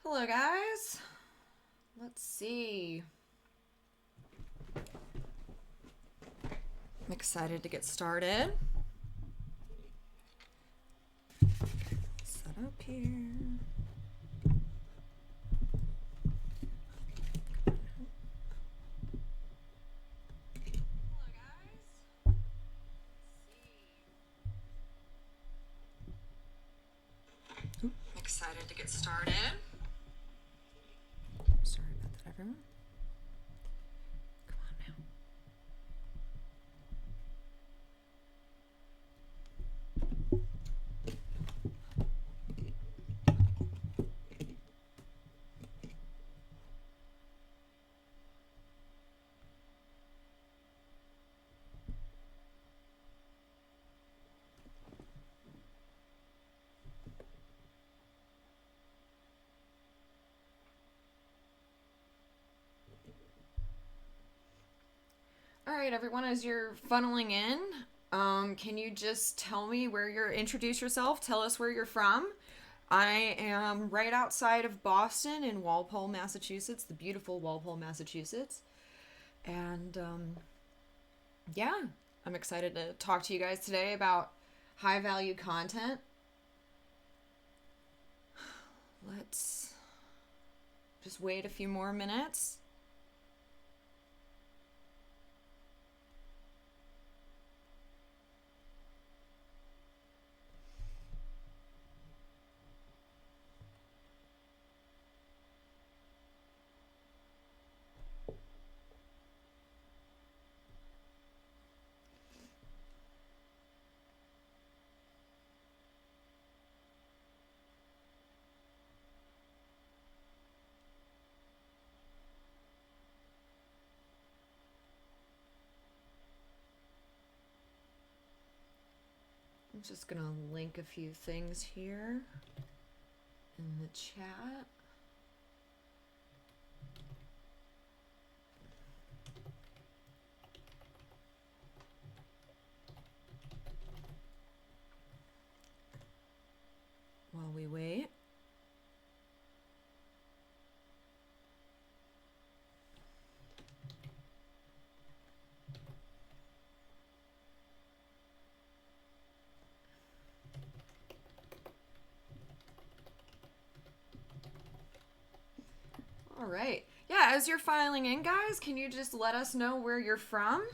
Hello, guys. Let's see. I'm excited to get started. Set up here. Hello, guys. I'm excited to get started. Sorry about that, everyone. Come on now. All right, everyone, as you're funneling in, can you just tell me introduce yourself, tell us where you're from. I am right outside of Boston in Walpole, Massachusetts, the beautiful Walpole, Massachusetts. And yeah, I'm excited to talk to you guys today about high value content. Let's just wait a few more minutes. I'm just gonna link a few things here in the chat. While we wait. All right. Yeah, as you're filing in, guys, can you just let us know where you're from?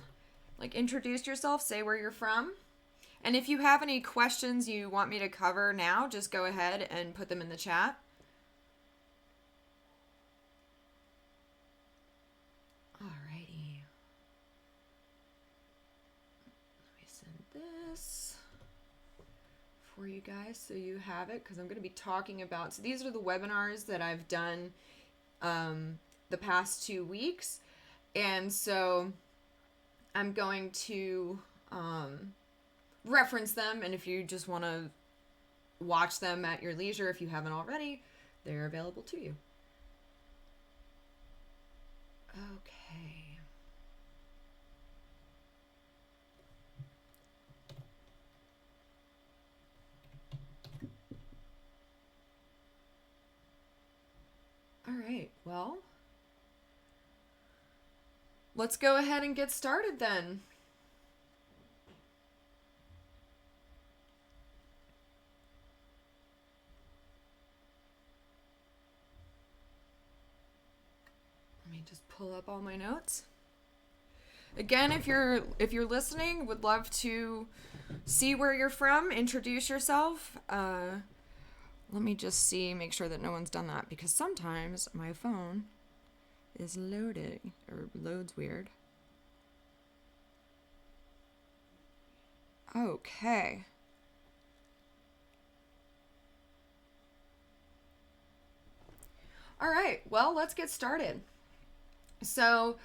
Like, introduce yourself, say where you're from. And if you have any questions you want me to cover now, just go ahead and put them in the chat. Alrighty. Let me send this for you guys so you have it, because I'm going to be talking about, so these are the webinars that I've done the past 2 weeks. And so I'm going to reference them, and if you just want to watch them at your leisure, if you haven't already, they're available to you. Okay. All right, well, let's go ahead and get started then. Let me just pull up all my notes. Again, if you're listening, would love to see where you're from, introduce yourself. Let me just see, make sure that no one's done that, because sometimes my phone is loading or loads weird. Okay. All right, well, let's get started. So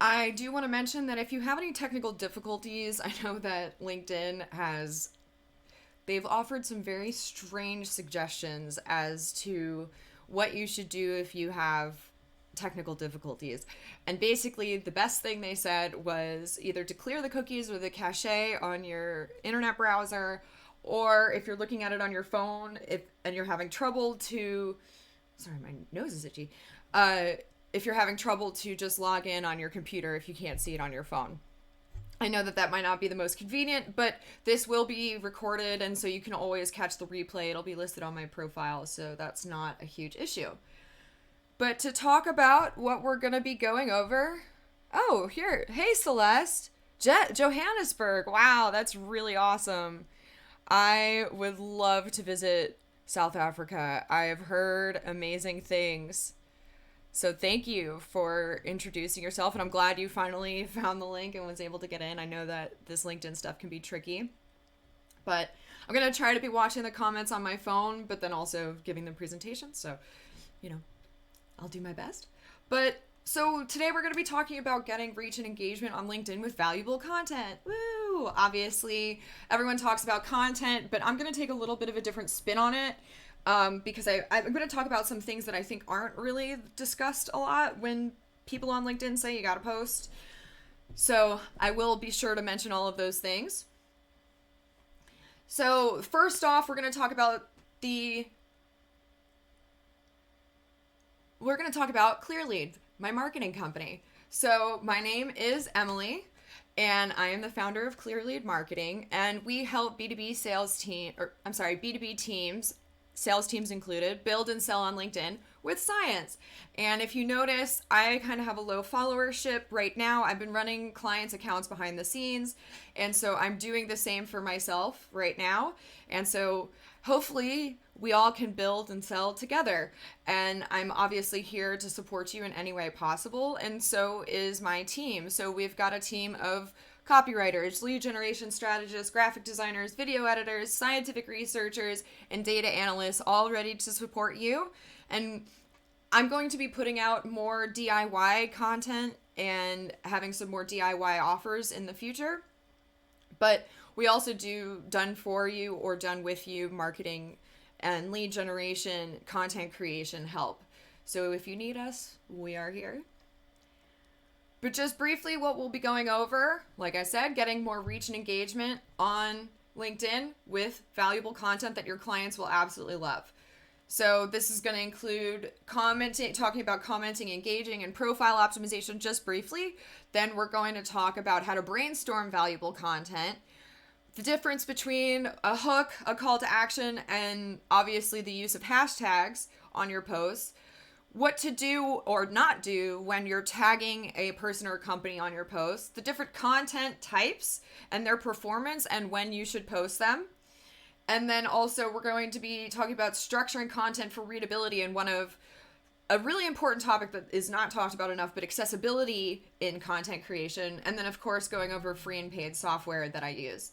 I do want to mention that if you have any technical difficulties, I know that LinkedIn they've offered some very strange suggestions as to what you should do if you have technical difficulties. And basically, the best thing they said was either to clear the cookies or the cache on your internet browser, or if you're looking at it on your phone and you're having trouble to sorry, my nose is itchy. If you're having trouble to just log in on your computer if you can't see it on your phone. I know that might not be the most convenient, but this will be recorded, and so you can always catch the replay. It'll be listed on my profile, so that's not a huge issue. But to talk about what we're going to be going over... Oh, here. Hey, Celeste. Johannesburg. Wow, that's really awesome. I would love to visit South Africa. I have heard amazing things. So thank you for introducing yourself, and I'm glad you finally found the link and was able to get in. I know that this LinkedIn stuff can be tricky, but I'm going to try to be watching the comments on my phone, but then also giving them presentations. So, I'll do my best. But so today we're going to be talking about getting reach and engagement on LinkedIn with valuable content. Woo! Obviously, everyone talks about content, but I'm going to take a little bit of a different spin on it. Because I'm going to talk about some things that I think aren't really discussed a lot when people on LinkedIn say you got to post. So I will be sure to mention all of those things. So first off, we're going to talk about Clearlead, my marketing company. So my name is Emily, and I am the founder of Clearlead Marketing, and we help B2B teams, sales teams included, build and sell on LinkedIn with science. And if you notice, I kind of have a low followership right now. I've been running clients' accounts behind the scenes, and so I'm doing the same for myself right now. And so hopefully we all can build and sell together. And I'm obviously here to support you in any way possible, and so is my team. So we've got a team of copywriters, lead generation strategists, graphic designers, video editors, scientific researchers, and data analysts, all ready to support you. And I'm going to be putting out more DIY content and having some more DIY offers in the future. But we also do done for you or done with you marketing and lead generation, content creation help. So if you need us, we are here. But just briefly, what we'll be going over, like I said, getting more reach and engagement on LinkedIn with valuable content that your clients will absolutely love. So this is going to include talking about commenting, engaging, and profile optimization just briefly. Then we're going to talk about how to brainstorm valuable content, the difference between a hook, a call to action, and obviously the use of hashtags on your posts, what to do or not do when you're tagging a person or a company on your posts, the different content types and their performance and when you should post them. And then also we're going to be talking about structuring content for readability, and a really important topic that is not talked about enough, but accessibility in content creation. And then of course going over free and paid software that I use.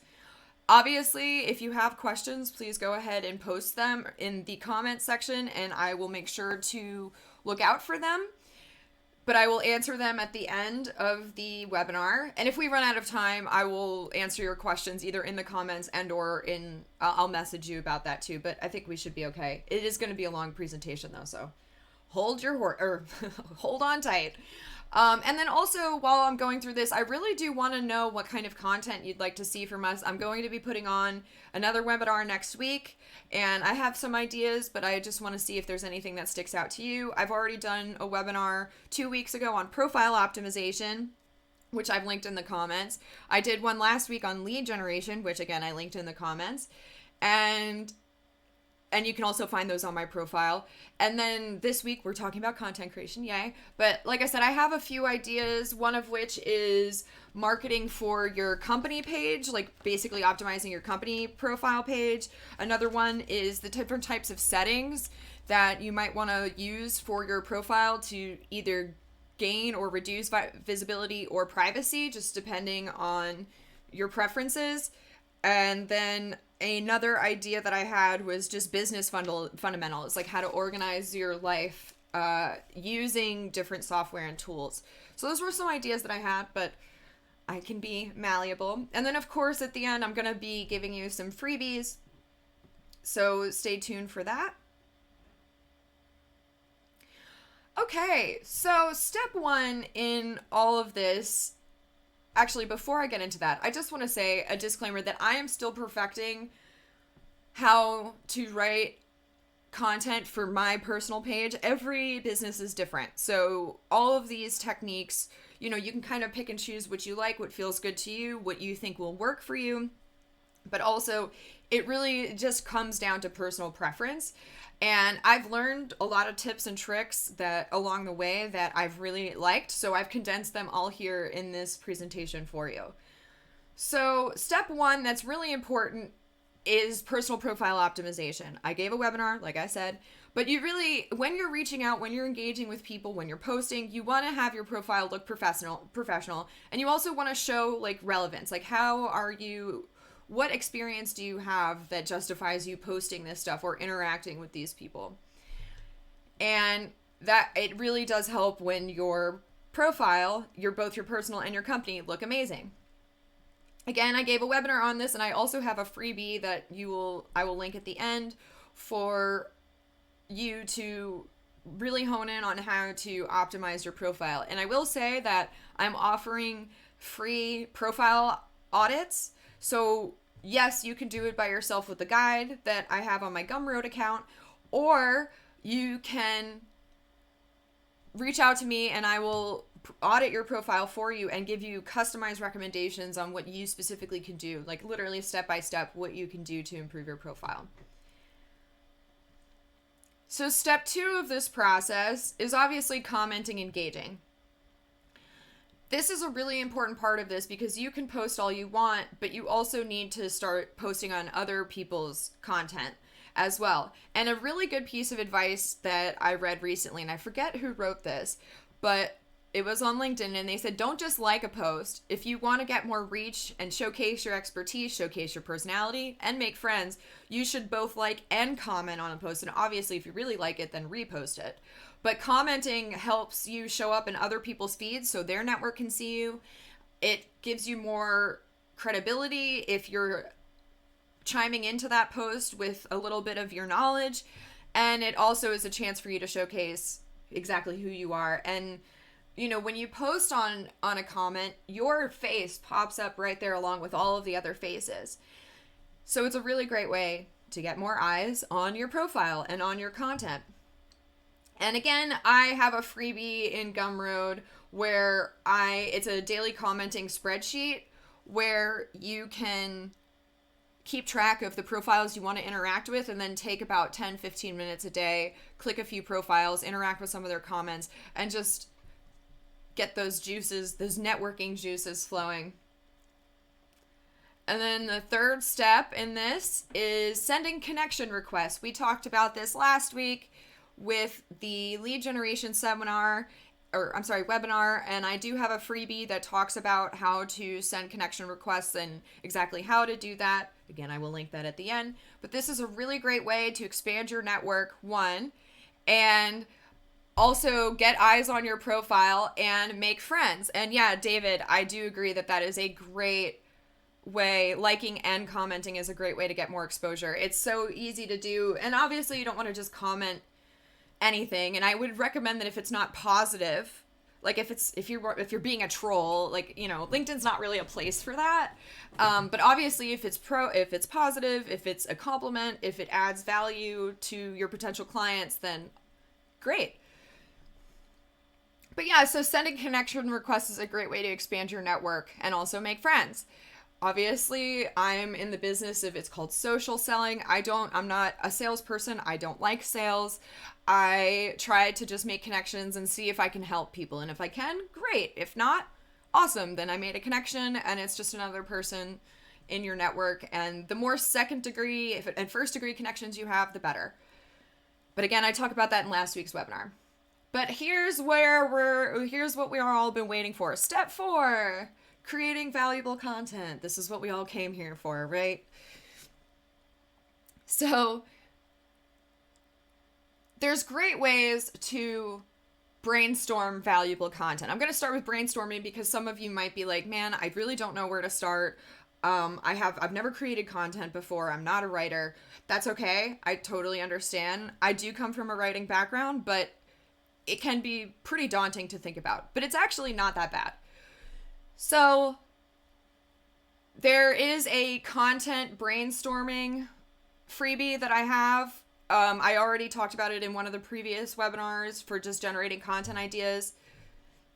Obviously, if you have questions, please go ahead and post them in the comment section, and I will make sure to look out for them. But I will answer them at the end of the webinar. And if we run out of time, I will answer your questions either in the comments or I'll message you about that too. But I think we should be okay. It is going to be a long presentation though, so hold on tight. And then also, while I'm going through this, I really do want to know what kind of content you'd like to see from us. I'm going to be putting on another webinar next week, and I have some ideas, but I just want to see if there's anything that sticks out to you. I've already done a webinar 2 weeks ago on profile optimization, which I've linked in the comments. I did one last week on lead generation, which again, I linked in the comments. And you can also find those on my profile. And then this week we're talking about content creation, yay. But like I said, I have a few ideas, one of which is marketing for your company page, like basically optimizing your company profile page. Another one is the different types of settings that you might want to use for your profile to either gain or reduce visibility or privacy, just depending on your preferences. And then another idea that I had was just business fundamentals, like how to organize your life using different software and tools. So those were some ideas that I had, but I can be malleable. And then of course at the end, I'm going to be giving you some freebies. So stay tuned for that. Okay, so step one in all of this. Actually, before I get into that, I just want to say a disclaimer that I am still perfecting how to write content for my personal page. Every business is different. So all of these techniques, you know, you can kind of pick and choose what you like, what feels good to you, what you think will work for you. But also, it really just comes down to personal preference. And I've learned a lot of tips and tricks that along the way that I've really liked. So I've condensed them all here in this presentation for you. So step one that's really important is personal profile optimization. I gave a webinar, like I said, but you really, when you're reaching out, when you're engaging with people, when you're posting, you want to have your profile look professional, and you also want to show like relevance. Like, what experience do you have that justifies you posting this stuff or interacting with these people? And that it really does help when your profile, both your personal and your company, look amazing. Again, I gave a webinar on this, and I also have a freebie that I will link at the end for you to really hone in on how to optimize your profile. And I will say that I'm offering free profile audits. So yes, you can do it by yourself with the guide that I have on my Gumroad account, or you can reach out to me and I will audit your profile for you and give you customized recommendations on what you specifically can do, like literally step by step what you can do to improve your profile. So step 2 of this process is obviously commenting, engaging. This is a really important part of this because you can post all you want, but you also need to start posting on other people's content as well. And a really good piece of advice that I read recently, and I forget who wrote this, but it was on LinkedIn, and they said, don't just like a post. If you want to get more reach and showcase your expertise, showcase your personality, and make friends, you should both like and comment on a post. And obviously, if you really like it, then repost it. But commenting helps you show up in other people's feeds so their network can see you. It gives you more credibility if you're chiming into that post with a little bit of your knowledge. And it also is a chance for you to showcase exactly who you are. And you know, when you post on a comment, your face pops up right there along with all of the other faces. So it's a really great way to get more eyes on your profile and on your content. And again, I have a freebie in Gumroad where it's a daily commenting spreadsheet where you can keep track of the profiles you want to interact with and then take about 10-15 minutes a day, click a few profiles, interact with some of their comments, and just get those networking juices flowing. And then the third step in this is sending connection requests. We talked about this last week with the lead generation webinar, and I do have a freebie that talks about how to send connection requests and exactly how to do that. Again, I will link that at the end. But this is a really great way to expand your network, one, and also get eyes on your profile and make friends. And yeah, David, I do agree that is a great way. Liking and commenting is a great way to get more exposure. It's so easy to do. And obviously you don't want to just comment anything. And I would recommend that if it's not positive, like if you're being a troll, like, you know, LinkedIn's not really a place for that. But obviously if it's positive, if it's a compliment, if it adds value to your potential clients, then great. But yeah, so sending connection requests is a great way to expand your network and also make friends. Obviously, I'm in the business of, it's called social selling. I'm not a salesperson. I don't like sales. I try to just make connections and see if I can help people. And if I can, great. If not, awesome. Then I made a connection and it's just another person in your network. And the more second degree and first degree connections you have, the better. But again, I talked about that in last week's webinar. But here's what we're all been waiting for. Step 4, creating valuable content. This is what we all came here for, right? So there's great ways to brainstorm valuable content. I'm going to start with brainstorming because some of you might be like, man, I really don't know where to start. I've never created content before. I'm not a writer. That's okay. I totally understand. I do come from a writing background, but it can be pretty daunting to think about, but it's actually not that bad. So there is a content brainstorming freebie that I have I already talked about it in one of the previous webinars for just generating content ideas.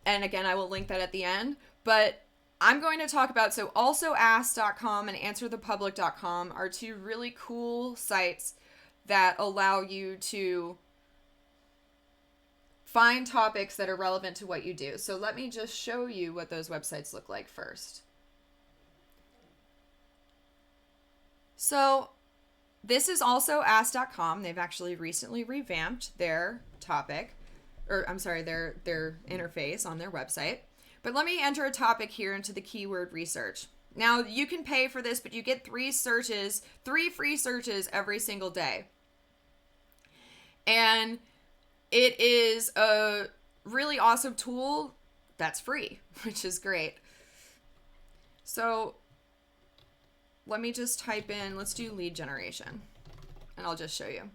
And again, I will link that at the end. But I'm going to talk about, so AlsoAsk.com and AnswerThePublic.com are two really cool sites that allow you to find topics that are relevant to what you do. So let me just show you what those websites look like first. So this is also ask.com. They've actually recently revamped their topic, or I'm sorry, their interface on their website. But let me enter a topic here into the keyword research. Now you can pay for this, but you get 3 free searches every single day. And it is a really awesome tool that's free, which is great. So let me just type in, let's do lead generation, and I'll just show you.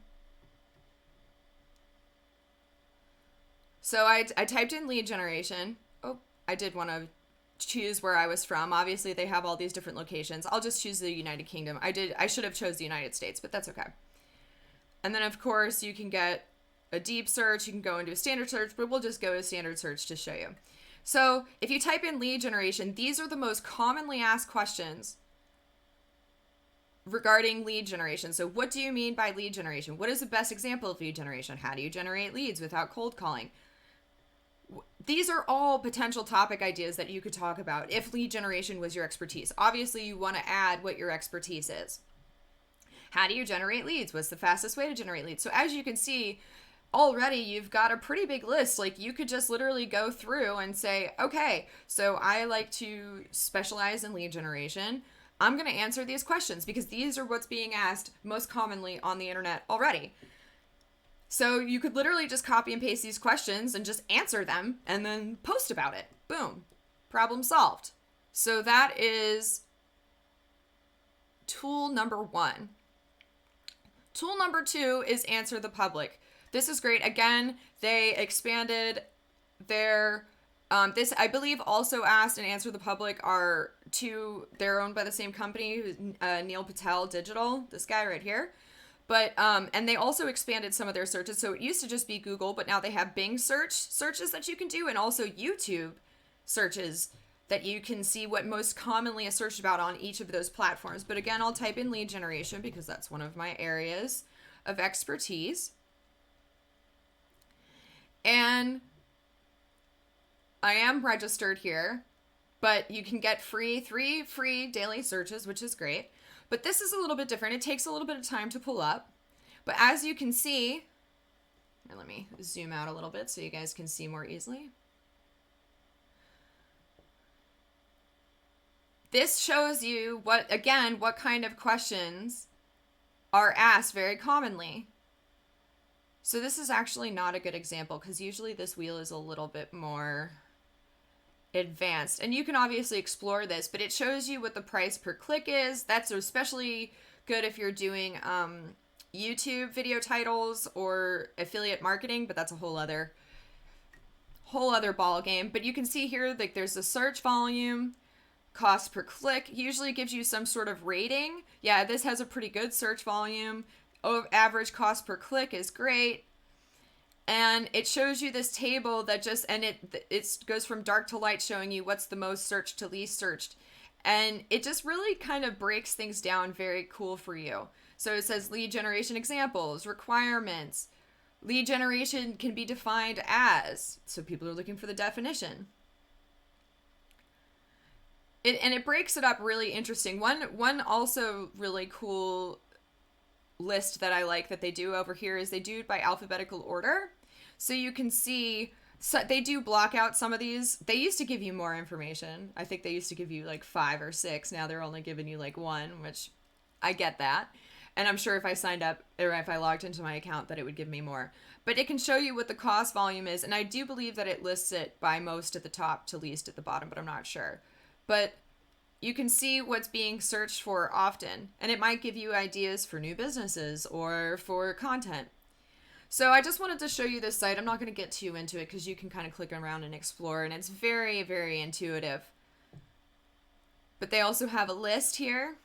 So I typed in lead generation. Oh, I did want to choose where I was from. Obviously, they have all these different locations. I'll just choose the United Kingdom. I should have chose the United States, but that's okay. And then, of course, you can get a deep search. You can go into a standard search, but we'll just go to standard search to show you. So if you type in lead generation, these are the most commonly asked questions regarding lead generation. So what do you mean by lead generation? What is the best example of lead generation? How do you generate leads without cold calling? These are all potential topic ideas that you could talk about if lead generation was your expertise. Obviously, you want to add what your expertise is. How do you generate leads? What's the fastest way to generate leads? So as you can see, already you've got a pretty big list. Like you could just literally go through and say, okay, so I like to specialize in lead generation. I'm going to answer these questions because these are what's being asked most commonly on the internet already. So you could literally just copy and paste these questions and just answer them and then post about it. Boom. Problem solved. So that is tool number 1. Tool number 2 is Answer the Public. This is great. Again, they expanded their this, I believe, Also Asked and Answer the Public are they're owned by the same company, Neil Patel Digital, this guy right here. But, and they also expanded some of their searches. So it used to just be Google, but now they have Bing searches that you can do, and also YouTube searches that you can see what most commonly is searched about on each of those platforms. But again, I'll type in lead generation because that's one of my areas of expertise. And I am registered here, but you can get 3 free daily searches, which is great. But this is a little bit different. It takes a little bit of time to pull up. But as you can see, let me zoom out a little bit so you guys can see more easily. This shows you what kind of questions are asked very commonly. So this is actually not a good example because usually this wheel is a little bit more advanced, and you can obviously explore this, but it shows you what the price per click is. That's especially good if you're doing YouTube video titles or affiliate marketing, but that's a whole other ball game. But you can see here, like, there's the search volume, cost per click, usually gives you some sort of rating. Yeah, this has a pretty good search volume. Average cost per click is great. And it shows you this table that just, and it goes from dark to light, showing you what's the most searched to least searched. And it just really kind of breaks things down very cool for you. So it says lead generation examples, requirements. Lead generation can be defined as, so people are looking for the definition. It breaks it up really interesting. One also really cool list that I like that they do over here is they do it by alphabetical order. So you can see, so they do block out some of these. They used to give you more information. I think they used to give you like 5 or 6. Now they're only giving you like 1, which I get that. And I'm sure if I signed up or if I logged into my account that it would give me more. But it can show you what the cost volume is. And I do believe that it lists it by most at the top to least at the bottom, but I'm not sure. But you can see what's being searched for often, and it might give you ideas for new businesses or for content. So I just wanted to show you this site. I'm not going to get too into it because you can kind of click around and explore, and it's very, very intuitive. But they also have a list here.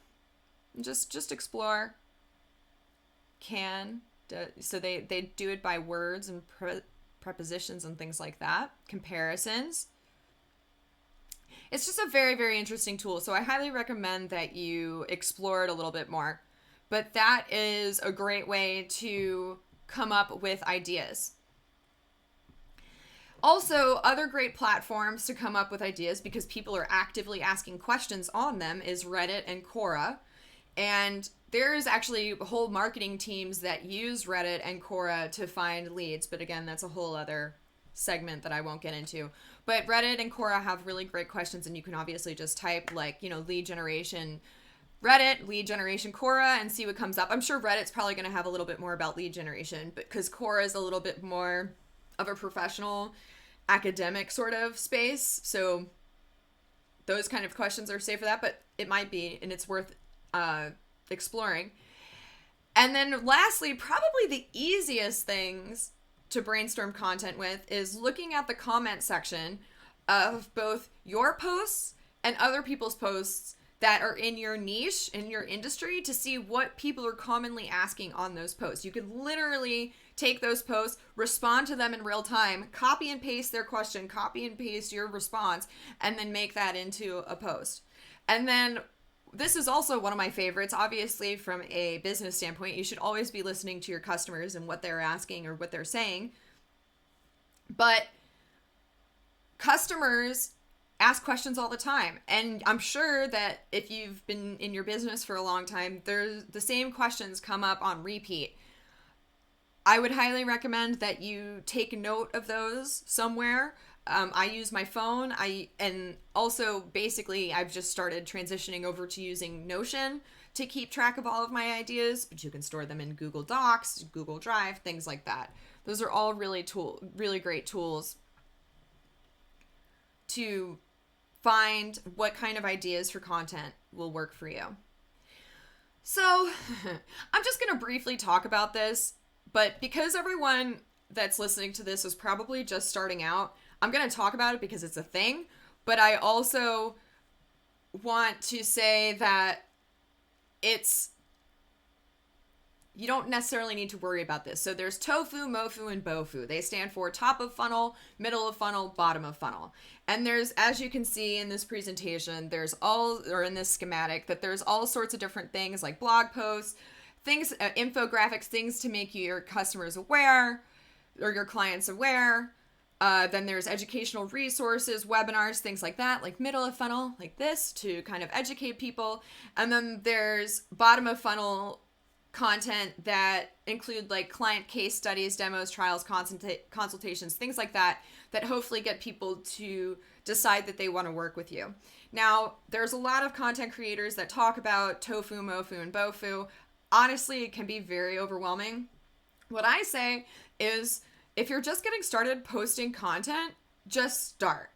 Just explore. Can So they do it by words and prepositions and things like that, comparisons. It's just a very, very interesting tool. So I highly recommend that you explore it a little bit more. But that is a great way to come up with ideas. Also, other great platforms to come up with ideas because people are actively asking questions on them is Reddit and Quora. And there's actually whole marketing teams that use Reddit and Quora to find leads. But again, that's a whole other segment that I won't get into. But Reddit and Quora have really great questions, and you can obviously just type lead generation Reddit, lead generation Quora, and see what comes up. I'm sure Reddit's probably going to have a little bit more about lead generation, because Quora is a little bit more of a professional, academic sort of space. So those kind of questions are safe for that, but it might be, and it's worth exploring. And then lastly, probably the easiest things to brainstorm content with is looking at the comment section of both your posts and other people's posts that are in your niche, in your industry, to see what people are commonly asking on those posts. You could literally take those posts, respond to them in real time, copy and paste their question, copy and paste your response, and then make that into a post. And then this is also one of my favorites. Obviously, from a business standpoint, you should always be listening to your customers and what they're asking or what they're saying. But customers ask questions all the time. And I'm sure that if you've been in your business for a long time, there's the same questions come up on repeat. I would highly recommend that you take note of those somewhere. I use my phone. And also basically I've just started transitioning over to using Notion to keep track of all of my ideas, but you can store them in Google Docs, Google Drive, things like that. Those are all really great tools to find what kind of ideas for content will work for you. So I'm just going to briefly talk about this, but because everyone that's listening to this is probably just starting out, I'm going to talk about it because it's a thing, but I also want to say that you don't necessarily need to worry about this. So there's TOFU, MOFU, and BOFU. They stand for top of funnel, middle of funnel, bottom of funnel. And there's, as you can see in this presentation, in this schematic, that there's all sorts of different things like blog posts, things, infographics, things to make your customers aware or your clients aware. Then there's educational resources, webinars, things like that, like middle of funnel, like this, to kind of educate people. And then there's bottom of funnel content that include like client case studies, demos, trials, consultations, things like that hopefully get people to decide that they want to work with you. Now, there's a lot of content creators that talk about TOFU, MOFU, and BOFU. Honestly, it can be very overwhelming. What I say is, if you're just getting started posting content, just start.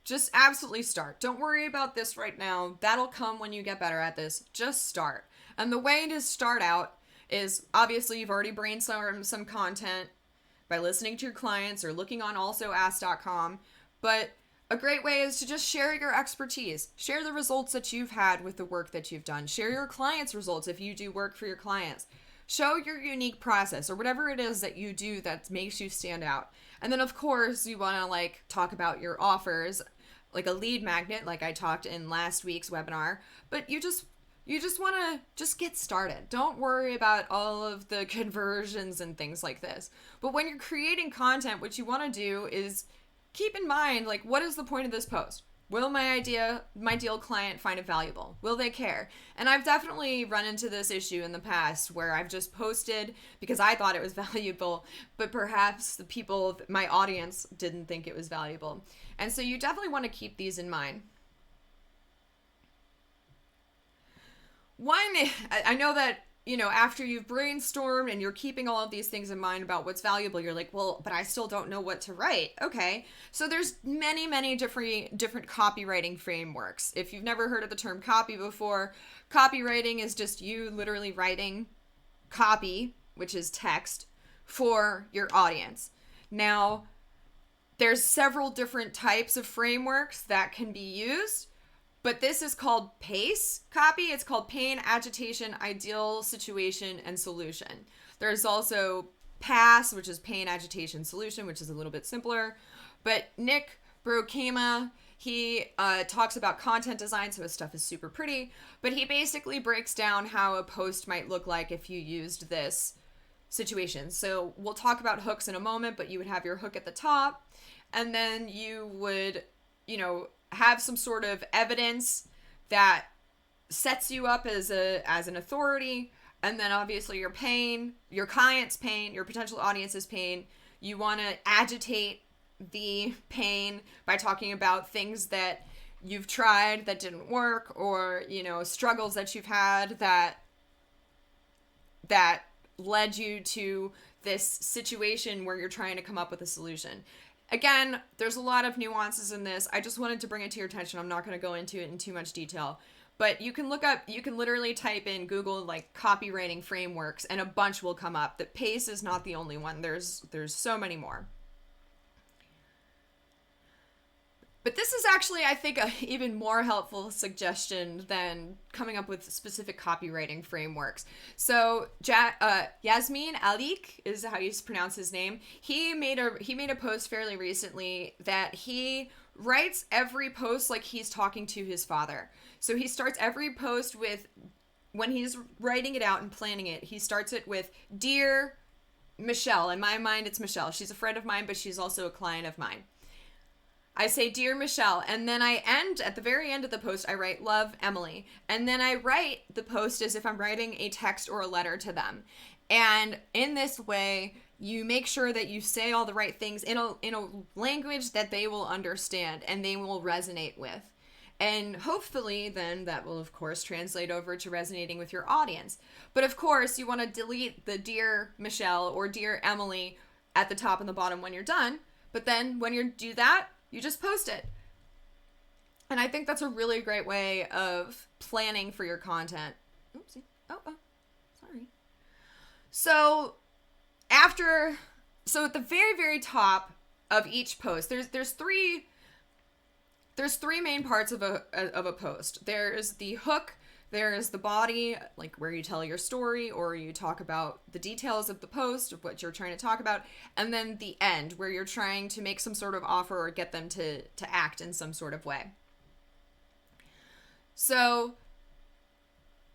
Just absolutely start. Don't worry about this right now. That'll come when you get better at this. Just start. And the way to start out is, obviously, you've already brainstormed some content by listening to your clients or looking on alsoask.com. But a great way is to just share your expertise. Share the results that you've had with the work that you've done. Share your clients' results if you do work for your clients. Show your unique process or whatever it is that you do that makes you stand out. And then, of course, you want to talk about your offers, like a lead magnet, like I talked in last week's webinar. But you just want to just get started. Don't worry about all of the conversions and things like this. But when you're creating content, what you want to do is keep in mind, what is the point of this post? Will my ideal client find it valuable? Will they care? And I've definitely run into this issue in the past where I've just posted because I thought it was valuable, but perhaps the people, my audience, didn't think it was valuable. And so you definitely want to keep these in mind. One, I know that, after you've brainstormed and you're keeping all of these things in mind about what's valuable, you're like, well, but I still don't know what to write. Okay. So there's many, many different copywriting frameworks. If you've never heard of the term copy before, copywriting is just you literally writing copy, which is text, for your audience. Now, there's several different types of frameworks that can be used. But this is called PACE copy. It's called pain, agitation, ideal situation, and solution. There's also PASS, which is pain, agitation, solution, which is a little bit simpler. But Nick Brokema, he talks about content design, so his stuff is super pretty. But he basically breaks down how a post might look like if you used this situation. So we'll talk about hooks in a moment, but you would have your hook at the top, and then you would, have some sort of evidence that sets you up as an authority, and then obviously your pain, your client's pain, your potential audience's pain. You want to agitate the pain by talking about things that you've tried that didn't work, or struggles that you've had that led you to this situation where you're trying to come up with a solution. Again, there's a lot of nuances in this. I just wanted to bring it to your attention. I'm not going to go into it in too much detail. But you can literally type in Google like copywriting frameworks and a bunch will come up. The PACE is not the only one. There's so many more. But this is actually, I think, an even more helpful suggestion than coming up with specific copywriting frameworks. So Yasmin Alik is how you pronounce his name. He made a post fairly recently that he writes every post like he's talking to his father. So he starts every post with, when he's writing it out and planning it, he starts it with, "Dear Michelle." In my mind, it's Michelle. She's a friend of mine, but she's also a client of mine. I say, "Dear Michelle," and then I end, at the very end of the post, I write, "Love, Emily." And then I write the post as if I'm writing a text or a letter to them. And in this way, you make sure that you say all the right things in a language that they will understand and they will resonate with. And hopefully then that will, of course, translate over to resonating with your audience. But of course, you want to delete the "Dear Michelle" or "Dear Emily" at the top and the bottom when you're done. But then when you do that, you just post it. And I think that's a really great way of planning for your content. Oopsie. Oh, sorry. So at the very, very top of each post, there's three main parts of a post. There's the hook, there's the body, like where you tell your story or you talk about the details of the post, of what you're trying to talk about, and then the end, where you're trying to make some sort of offer or get them to act in some sort of way. So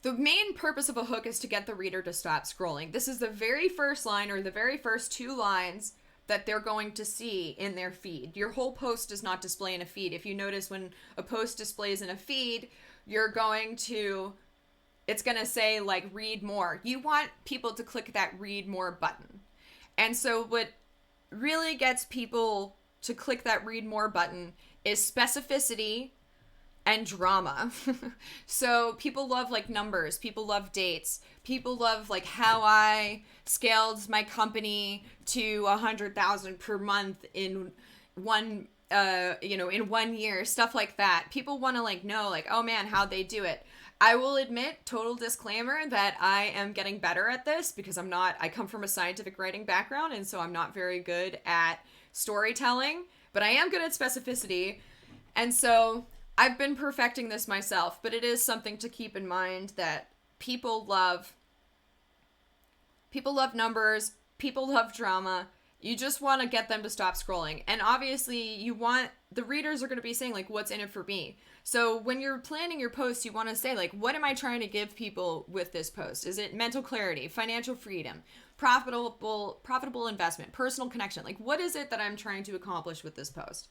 the main purpose of a hook is to get the reader to stop scrolling. This is the very first line or the very first two lines that they're going to see in their feed. Your whole post does not display in a feed. If you notice, when a post displays in a feed, it's going to say like "read more." You want people to click that "read more" button. And so what really gets people to click that "read more" button is specificity and drama. So people love like numbers, people love dates, people love like how I scaled my company to 100,000 per month in one year, stuff like that. People want to like know like, oh man, how'd they do it? I will admit, total disclaimer, that I am getting better at this because I come from a scientific writing background, and so I'm not very good at storytelling, but I am good at specificity. And so I've been perfecting this myself, but it is something to keep in mind that people love numbers, people love drama. You just want to get them to stop scrolling. And obviously the readers are going to be saying like, what's in it for me? So when you're planning your post, you want to say like, what am I trying to give people with this post? Is it mental clarity, financial freedom, profitable investment, personal connection? Like, what is it that I'm trying to accomplish with this post?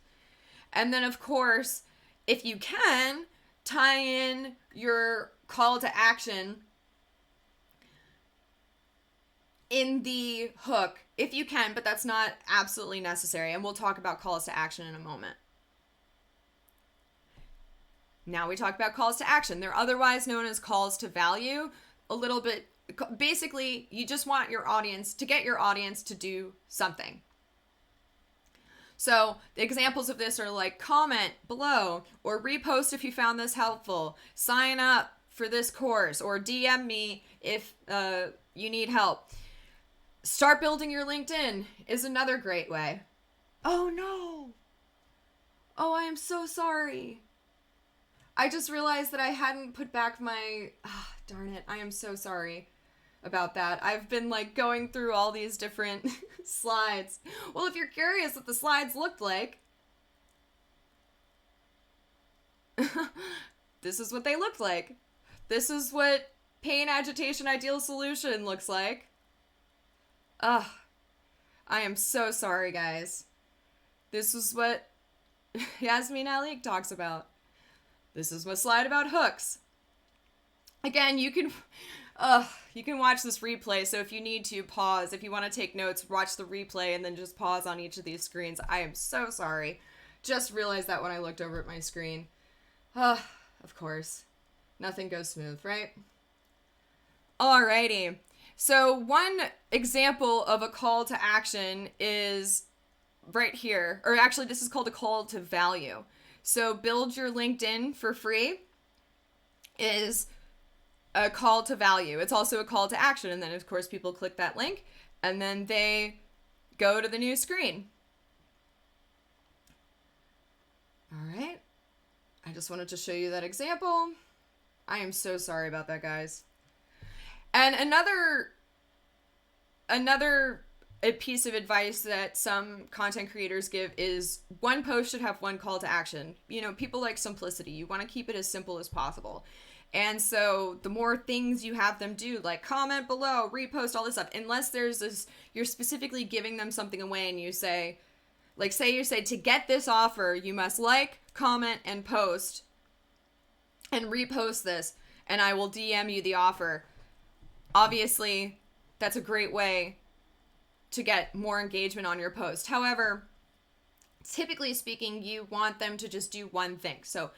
And then of course, if you can, tie in your call to action in the hook if you can, but that's not absolutely necessary. And we'll talk about calls to action in a moment. Now we talk about calls to action. They're otherwise known as calls to value. A little bit, basically, you just want your audience to do something. So the examples of this are like comment below, or repost if you found this helpful, sign up for this course, or DM me if you need help. Start building your LinkedIn is another great way. Oh no. Oh, I am so sorry. I just realized that I hadn't put back my... darn it. I am so sorry. about that. I've been like going through all these different slides. Well, if you're curious what the slides looked like, this is what they looked like. This is what pain, agitation, ideal solution looks like. Ugh. I am so sorry, guys. This is what Yasmin Alik talks about. This is what slide about hooks. Again, you can watch this replay, so if you need to, pause. If you want to take notes, watch the replay and then just pause on each of these screens. I am so sorry. Just realized that when I looked over at my screen. Of course. Nothing goes smooth, right? Alrighty. So one example of a call to action is right here. Or actually, this is called a call to value. So build your LinkedIn for free is a call to value. It's also a call to action. And then, of course, people click that link and then they go to the new screen. All right. I just wanted to show you that example. I am so sorry about that, guys. And another a piece of advice that some content creators give is one post should have one call to action. You know, people like simplicity. You want to keep it as simple as possible. And so the more things you have them do, like comment below, repost, all this stuff, unless there's this, you're specifically giving them something away and you say, like say you say, to get this offer, you must like, comment, and post and repost this, and I will DM you the offer. Obviously, that's a great way to get more engagement on your post. However, typically speaking, you want them to just do one thing. So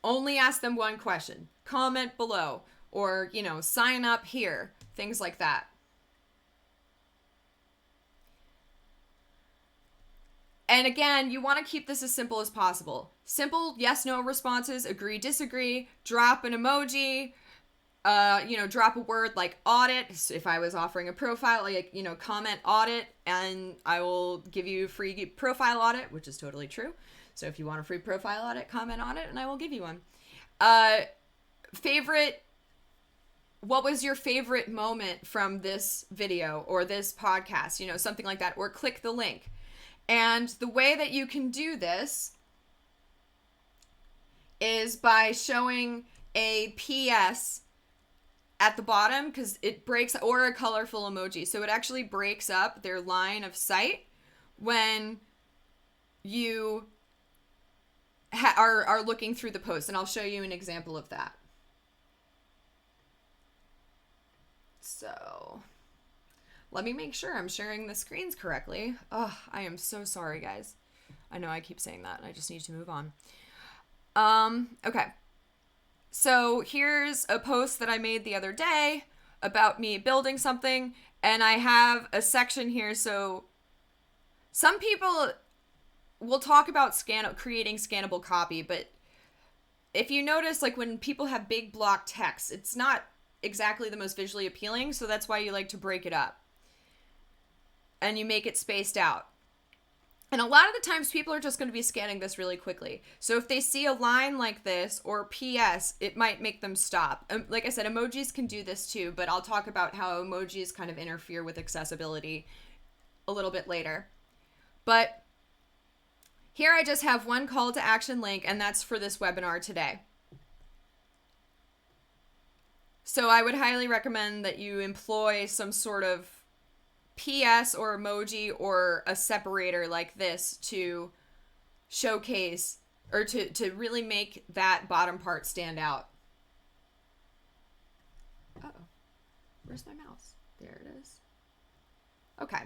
only ask them one question, comment below, or, you know, sign up here, things like that. And again, you want to keep this as simple as possible. Simple yes, no responses, agree, disagree, drop an emoji, drop a word like audit. So if I was offering a profile, like, you know, comment audit and I will give you a free profile audit, which is totally true. So if you want a free profile audit, comment on it and I will give you one. What was your favorite moment from this video or this podcast? You know, something like that, or click the link. And the way that you can do this is by showing a PS at the bottom, because it breaks, or a colorful emoji. So it actually breaks up their line of sight when you are looking through the post. And I'll show you an example of that. So let me make sure I'm sharing the screens correctly. Oh, I am so sorry, guys. I know I keep saying that, and I just need to move on. Okay. So here's a post that I made the other day about me building something, and I have a section here. So some people will talk about creating scannable copy, but if you notice, like when people have big block text, it's not exactly the most visually appealing, so that's why you like to break it up. And you make it spaced out. And a lot of the times people are just going to be scanning this really quickly. So if they see a line like this or PS, it might make them stop. Like I said, emojis can do this too, but I'll talk about how emojis kind of interfere with accessibility a little bit later. But here I just have one call to action link, and that's for this webinar today. So I would highly recommend that you employ some sort of PS or emoji or a separator like this to showcase or to really make that bottom part stand out. Uh-oh. Where's my mouse? There it is. Okay.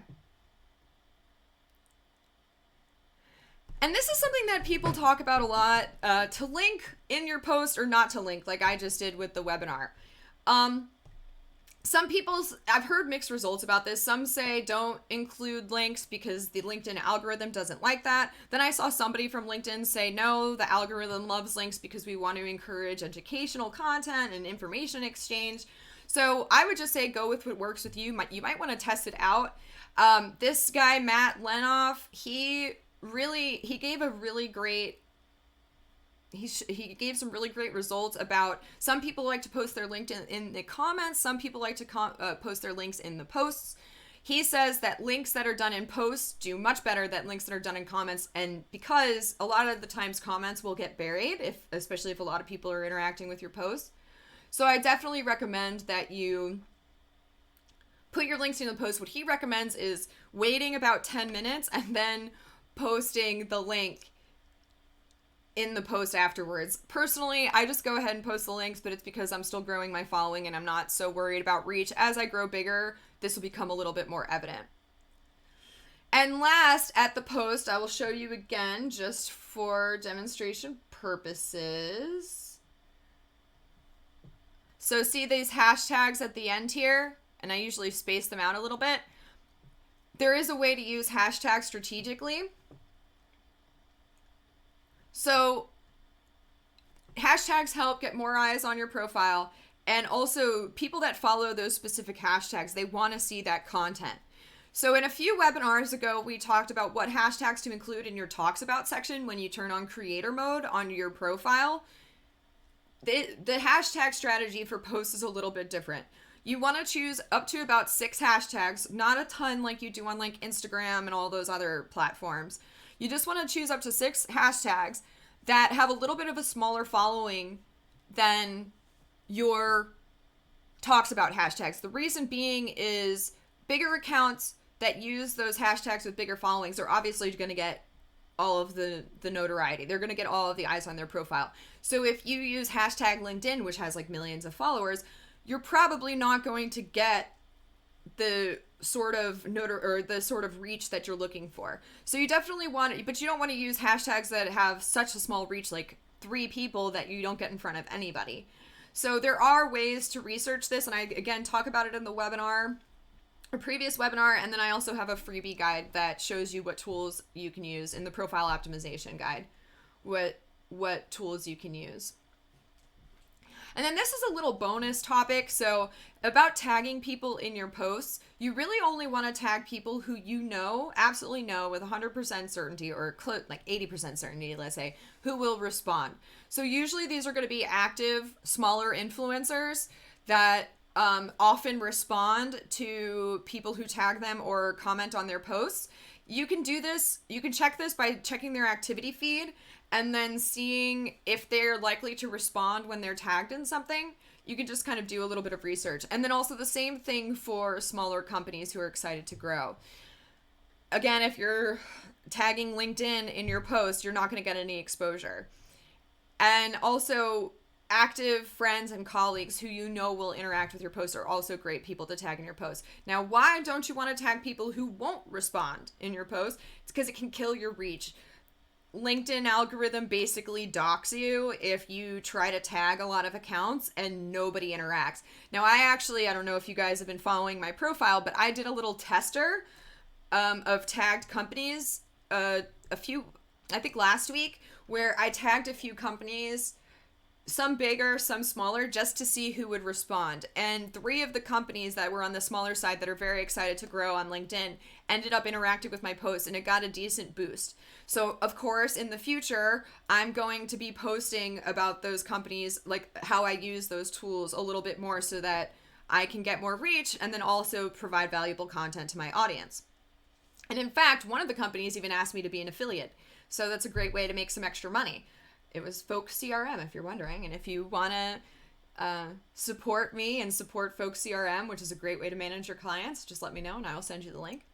And this is something that people talk about a lot, to link in your post or not to link, like I just did with the webinar. I've heard mixed results about this. Some say don't include links because the LinkedIn algorithm doesn't like that. Then I saw somebody from LinkedIn say, no, the algorithm loves links because we want to encourage educational content and information exchange. So I would just say go with what works with you. You might want to test it out. This guy, Matt Lenoff, he gave a really great he gave some really great results about some people like to post their LinkedIn in the comments. Some people like to post their links in the posts. He says that links that are done in posts do much better than links that are done in comments. And because a lot of the times comments will get buried, especially if a lot of people are interacting with your posts. So I definitely recommend that you put your links in the post. What he recommends is waiting about 10 minutes and then posting the link in the post afterwards. Personally, I just go ahead and post the links, but it's because I'm still growing my following and I'm not so worried about reach. As I grow bigger, this will become a little bit more evident. And last, at the post, I will show you again just for demonstration purposes. So see these hashtags at the end here? And I usually space them out a little bit. There is a way to use hashtags strategically. So hashtags help get more eyes on your profile, and also people that follow those specific hashtags, they want to see that content. So in a few webinars ago, we talked about what hashtags to include in your talks about section when you turn on creator mode on your profile. The hashtag strategy for posts is a little bit different. You want to choose up to about 6 hashtags, not a ton like you do on like Instagram and all those other platforms. You just want to choose up to 6 hashtags that have a little bit of a smaller following than your talks about hashtags. The reason being is bigger accounts that use those hashtags with bigger followings are obviously going to get all of the notoriety. They're going to get all of the eyes on their profile. So if you use hashtag LinkedIn, which has like millions of followers, you're probably not going to get the sort of the sort of reach that you're looking for. So you definitely want it, but you don't want to use hashtags that have such a small reach, like 3 people, that you don't get in front of anybody. So there are ways to research this, and I again talk about it in the webinar, a previous webinar, and then I also have a freebie guide that shows you what tools you can use in the profile optimization guide, what tools you can use. And then this is a little bonus topic. So about tagging people in your posts, you really only want to tag people who you know, absolutely know with 100% certainty, or like 80% certainty, let's say, who will respond. So usually these are going to be active, smaller influencers that often respond to people who tag them or comment on their posts. You can do this, you can check this by checking their activity feed and then seeing if they're likely to respond when they're tagged in something. You can just kind of do a little bit of research. And then also the same thing for smaller companies who are excited to grow. Again, if you're tagging LinkedIn in your post, you're not going to get any exposure. And also active friends and colleagues who you know will interact with your posts are also great people to tag in your posts. Now, why don't you want to tag people who won't respond in your post? It's because it can kill your reach. LinkedIn algorithm basically docks you if you try to tag a lot of accounts and nobody interacts. Now, I don't know if you guys have been following my profile, but I did a little tester of tagged companies I think last week, where I tagged a few companies, some bigger, some smaller, just to see who would respond. And 3 of the companies that were on the smaller side that are very excited to grow on LinkedIn ended up interacting with my post, and it got a decent boost. So of course, in the future, I'm going to be posting about those companies, like how I use those tools a little bit more so that I can get more reach and then also provide valuable content to my audience. And in fact, one of the companies even asked me to be an affiliate. So that's a great way to make some extra money. It was Focus CRM, if you're wondering. And if you want to support me and support Focus CRM, which is a great way to manage your clients, just let me know and I will send you the link.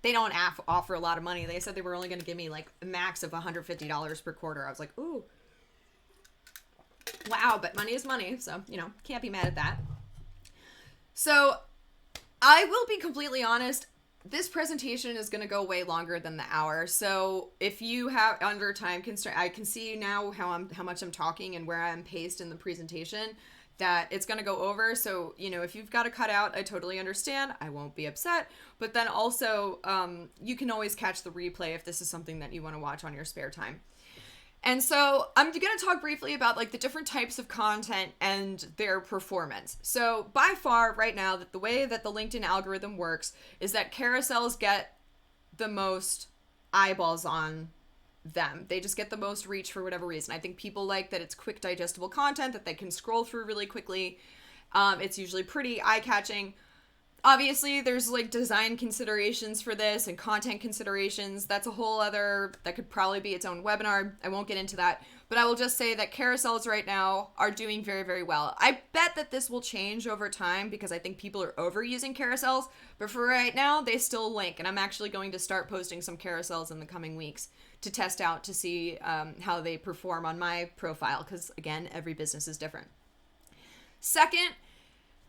They don't offer a lot of money. They said they were only going to give me like a max of $150 per quarter. I was like, ooh, wow, but money is money. So, can't be mad at that. So I will be completely honest. This presentation is going to go way longer than the hour. So if you have under time constraint, I can see now how much I'm talking and where I'm paced in the presentation, that it's going to go over. So, if you've got to cut out, I totally understand. I won't be upset. But then also, you can always catch the replay if this is something that you want to watch on your spare time. And so I'm going to talk briefly about like the different types of content and their performance. So by far right now, that the way that the LinkedIn algorithm works is that carousels get the most eyeballs on them. They just get the most reach for whatever reason. I think people like that it's quick, digestible content that they can scroll through really quickly. It's usually pretty eye-catching. Obviously, there's like design considerations for this and content considerations. That's a whole other, that could probably be its own webinar. I won't get into that. But I will just say that carousels right now are doing very, very well. I bet that this will change over time because I think people are overusing carousels. But for right now, they still link. And I'm actually going to start posting some carousels in the coming weeks to test out to see how they perform on my profile. Because again, every business is different. Second,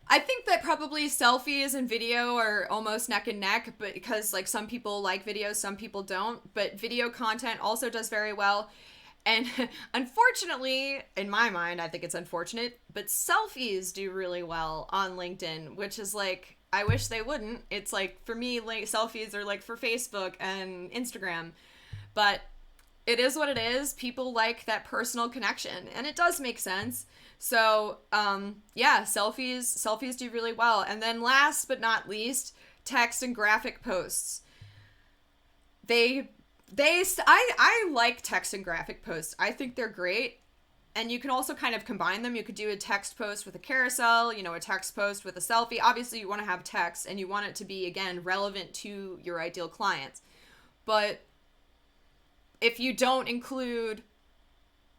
I think that probably selfies and video are almost neck and neck, but because like some people like videos, some people don't, but video content also does very well. And unfortunately, in my mind, I think it's unfortunate, but selfies do really well on LinkedIn, which is like, I wish they wouldn't. It's like, for me, like selfies are like for Facebook and Instagram, but it is what it is. People like that personal connection, and it does make sense. So, yeah, selfies do really well. And then last but not least, text and graphic posts. I like text and graphic posts. I think they're great. And you can also kind of combine them. You could do a text post with a carousel, a text post with a selfie. Obviously, you want to have text and you want it to be, again, relevant to your ideal clients. But if you don't include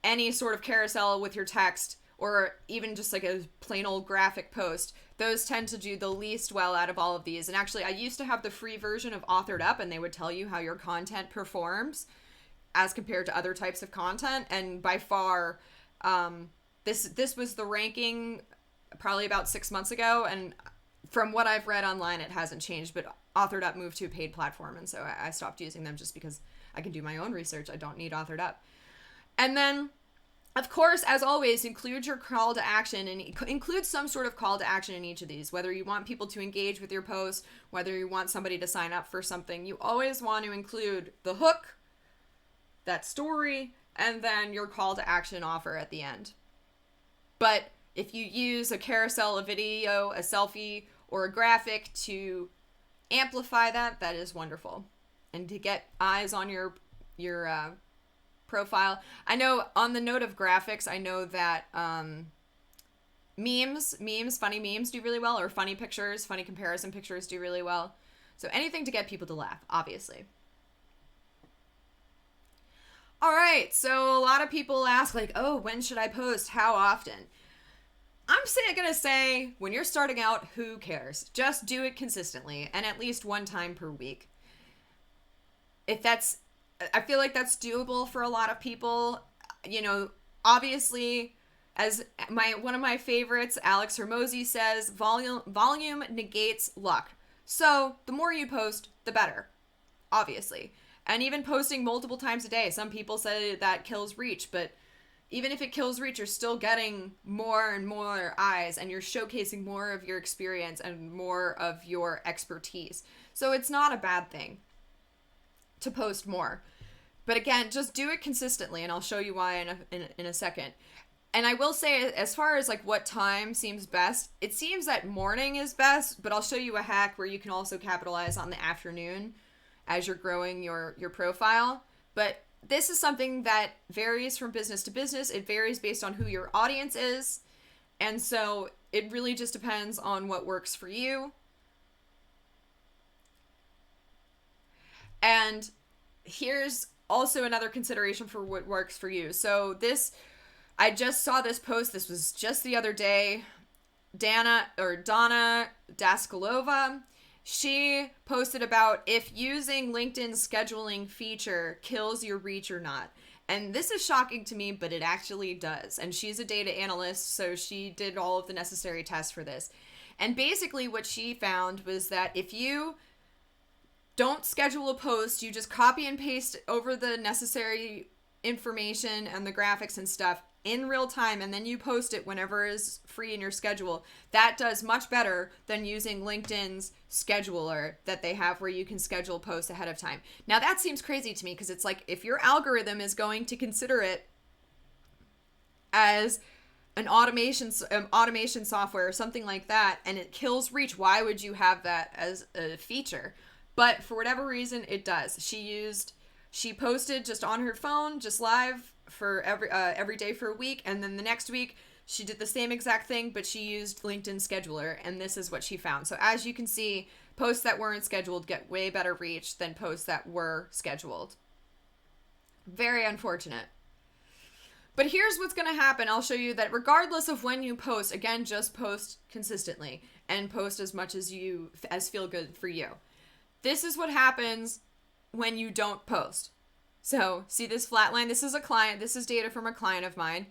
any sort of carousel with your text, or even just like a plain old graphic post, those tend to do the least well out of all of these. And actually, I used to have the free version of Authored Up, and they would tell you how your content performs as compared to other types of content. And by far, this was the ranking probably about 6 months ago. And from what I've read online, it hasn't changed. But Authored Up moved to a paid platform, and so I stopped using them just because I can do my own research. I don't need Authored Up. And then, of course, as always, include your call to action and include some sort of call to action in each of these. Whether you want people to engage with your post, whether you want somebody to sign up for something, you always want to include the hook, that story, and then your call to action offer at the end. But if you use a carousel, a video, a selfie, or a graphic to amplify that, that is wonderful. And to get eyes on your profile. I know on the note of graphics, I know that funny memes do really well, or funny pictures, funny comparison pictures do really well. So anything to get people to laugh, obviously. All right, so a lot of people ask like, oh, when should I post? How often? I'm gonna say, when you're starting out, who cares? Just do it consistently and at least one time per week. I feel like that's doable for a lot of people. Obviously, as one of my favorites, Alex Hormozi says, volume negates luck. So the more you post, the better, obviously. And even posting multiple times a day, some people say that kills reach, but even if it kills reach, you're still getting more and more eyes, and you're showcasing more of your experience and more of your expertise. So it's not a bad thing to post more. But again, just do it consistently, and I'll show you why in a second. And I will say, as far as like what time seems best, it seems that morning is best, but I'll show you a hack where you can also capitalize on the afternoon as you're growing your profile. But this is something that varies from business to business. It varies based on who your audience is. And so it really just depends on what works for you. And here's also another consideration for what works for you. So I just saw this post. This was just the other day. Donna Daskalova, she posted about if using LinkedIn's scheduling feature kills your reach or not. And this is shocking to me, but it actually does. And she's a data analyst, so she did all of the necessary tests for this. And basically what she found was that if you don't schedule a post, you just copy and paste over the necessary information and the graphics and stuff in real time, and then you post it whenever is free in your schedule. That does much better than using LinkedIn's scheduler that they have where you can schedule posts ahead of time. Now that seems crazy to me because it's like if your algorithm is going to consider it as an automation software or something like that and it kills reach, why would you have that as a feature? But for whatever reason, it does. She She posted just on her phone, just live for every day for a week, and then the next week she did the same exact thing, but she used LinkedIn Scheduler, and this is what she found. So as you can see, posts that weren't scheduled get way better reach than posts that were scheduled. Very unfortunate. But here's what's going to happen. I'll show you that regardless of when you post, again, just post consistently and post as much as feel good for you. This is what happens when you don't post. So see this flat line? This is a client. This is data from a client of mine.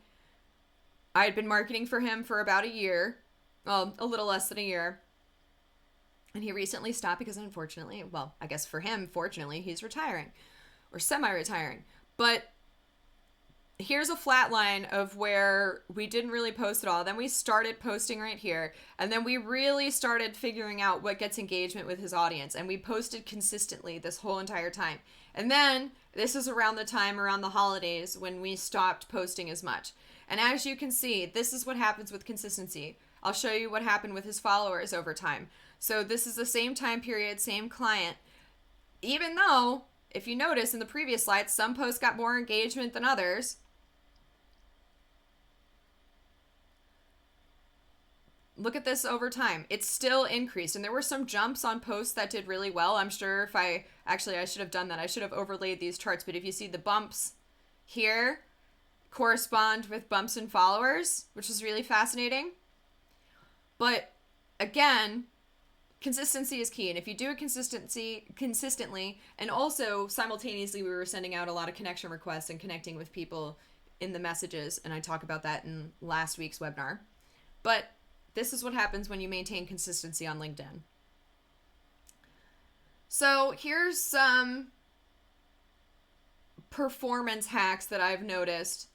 I had been marketing for him for about a year. Well, a little less than a year. And he recently stopped because unfortunately, well, I guess for him, fortunately, he's retiring or semi-retiring. But here's a flat line of where we didn't really post at all. Then we started posting right here. And then we really started figuring out what gets engagement with his audience. And we posted consistently this whole entire time. And then this is around the time around the holidays when we stopped posting as much. And as you can see, this is what happens with consistency. I'll show you what happened with his followers over time. So this is the same time period, same client. Even though, if you notice in the previous slides, some posts got more engagement than others. Look at this over time. It's still increased. And there were some jumps on posts that did really well. I'm sure if I should have done that. I should have overlaid these charts. But if you see the bumps here correspond with bumps in followers, which is really fascinating. But again, consistency is key. And if you do it consistently, and also simultaneously, we were sending out a lot of connection requests and connecting with people in the messages. And I talk about that in last week's webinar. But this is what happens when you maintain consistency on LinkedIn. So here's some performance hacks that I've noticed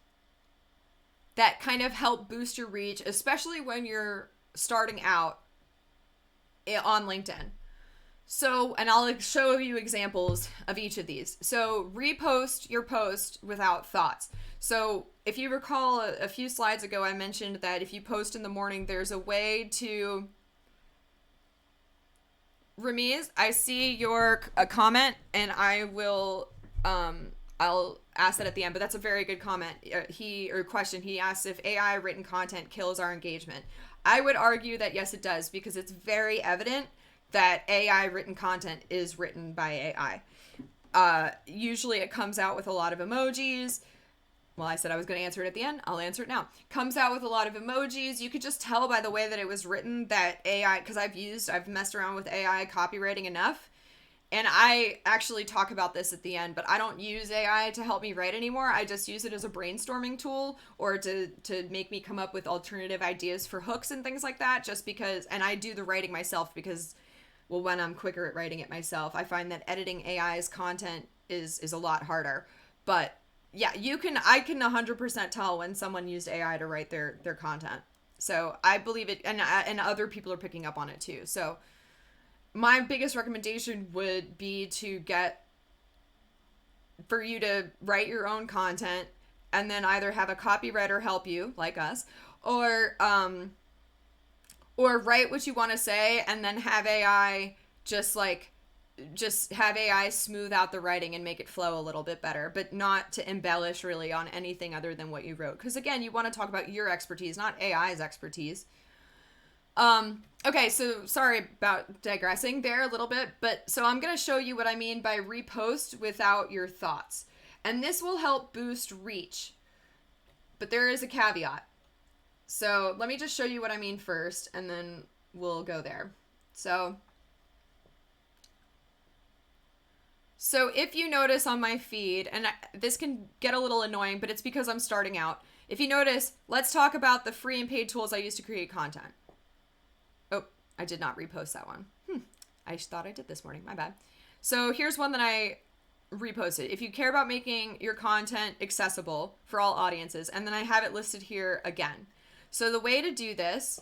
that kind of help boost your reach, especially when you're starting out on LinkedIn. So, and I'll show you examples of each of these. So repost your post without thoughts. So if you recall a few slides ago, I mentioned that if you post in the morning, there's a way to... Ramiz, I see your comment and I will, I'll ask that at the end, but that's a very good comment. Question. He asks if AI written content kills our engagement. I would argue that yes, it does, because it's very evident that AI written content is written by AI. Usually it comes out with a lot of emojis. Well, I said I was going to answer it at the end. I'll answer it now. Comes out with a lot of emojis. You could just tell by the way that it was written that AI, because I've messed around with AI copywriting enough. And I actually talk about this at the end, but I don't use AI to help me write anymore. I just use it as a brainstorming tool or to make me come up with alternative ideas for hooks and things like that, just because, and I do the writing myself because, well, when I'm quicker at writing it myself, I find that editing AI's content is a lot harder. But yeah, I can 100% tell when someone used AI to write their content. So I believe it, and other people are picking up on it too. So my biggest recommendation would be for you to write your own content and then either have a copywriter help you, like us, or write what you want to say and then have AI just have AI smooth out the writing and make it flow a little bit better, but not to embellish really on anything other than what you wrote. Because again, you want to talk about your expertise, not AI's expertise. Okay, so sorry about digressing there a little bit, but so I'm going to show you what I mean by repost without your thoughts. And this will help boost reach. But there is a caveat. So let me just show you what I mean first, and then we'll go there. So if you notice on my feed, and this can get a little annoying, but it's because I'm starting out. If you notice, let's talk about the free and paid tools I use to create content. Oh, I did not repost that one. I thought I did this morning. My bad. So here's one that I reposted. If you care about making your content accessible for all audiences, and then I have it listed here again. So the way to do this,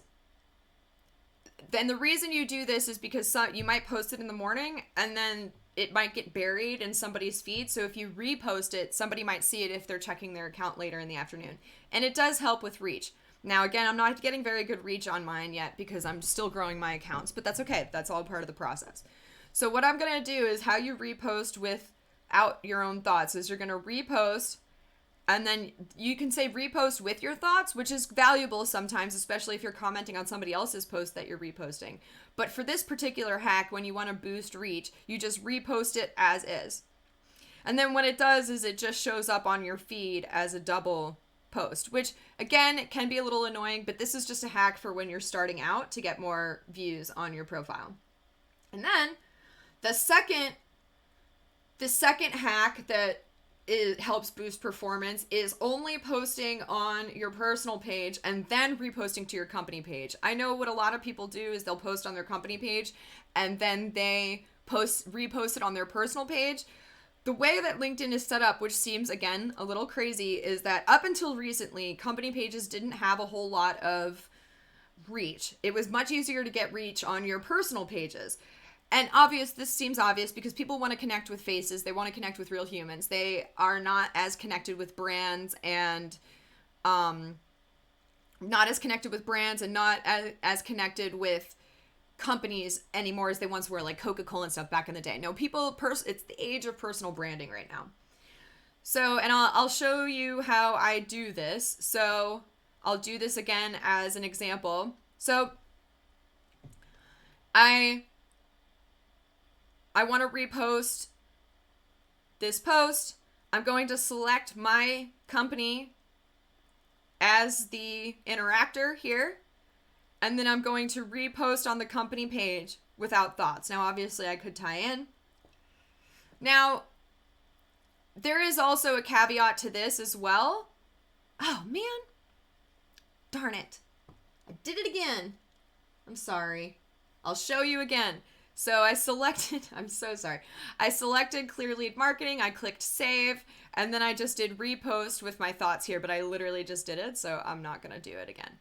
then the reason you do this is because you might post it in the morning and then it might get buried in somebody's feed. So if you repost it, somebody might see it if they're checking their account later in the afternoon. And it does help with reach. Now, again, I'm not getting very good reach on mine yet because I'm still growing my accounts, but that's okay. That's all part of the process. So what I'm going to do is how you repost with out your own thoughts is you're going to repost, and then you can say repost with your thoughts, which is valuable sometimes, especially if you're commenting on somebody else's post that you're reposting. But for this particular hack, when you want to boost reach, you just repost it as is. And then what it does is it just shows up on your feed as a double post, which again, it can be a little annoying, but this is just a hack for when you're starting out to get more views on your profile. And then the second hack that helps boost performance is only posting on your personal page and then reposting to your company page. I know what a lot of people do is they'll post on their company page and then they repost it on their personal page. The way that LinkedIn is set up, which seems, again, a little crazy, is that up until recently, company pages didn't have a whole lot of reach. It was much easier to get reach on your personal pages. And this seems obvious because people want to connect with faces. They want to connect with real humans. They are not as connected with brands and not as connected with companies anymore as they once were, like Coca-Cola and stuff back in the day. No, it's the age of personal branding right now. So, and I'll show you how I do this. So I'll do this again as an example. So I want to repost this post. I'm going to select my company as the interactor here. And then I'm going to repost on the company page without thoughts. Now, obviously, I could tie in. Now, there is also a caveat to this as well. Oh, man. Darn it. I did it again. I'm sorry. I'll show you again. So I'm so sorry. I selected Clear Lead Marketing. I clicked save. And then I just did repost with my thoughts here. But I literally just did it. So I'm not going to do it again.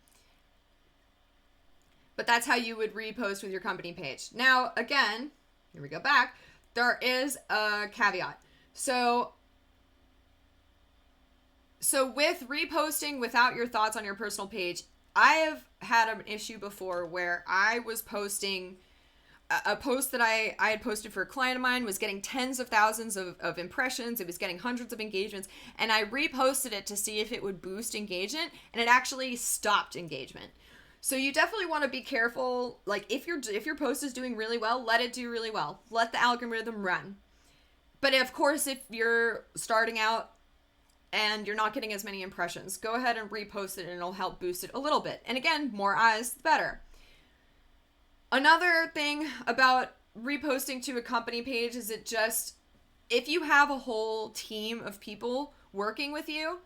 But that's how you would repost with your company page. Now, again, here we go back. There is a caveat. So with reposting without your thoughts on your personal page, I have had an issue before where I was posting a post that I had posted for a client of mine was getting tens of thousands of impressions. It was getting hundreds of engagements. And I reposted it to see if it would boost engagement. And it actually stopped engagement. So you definitely want to be careful. Like if your post is doing really well, let it do really well. Let the algorithm run. But of course, if you're starting out and you're not getting as many impressions, go ahead and repost it and it'll help boost it a little bit. And again, more eyes, the better. Another thing about reposting to a company page is if you have a whole team of people working with you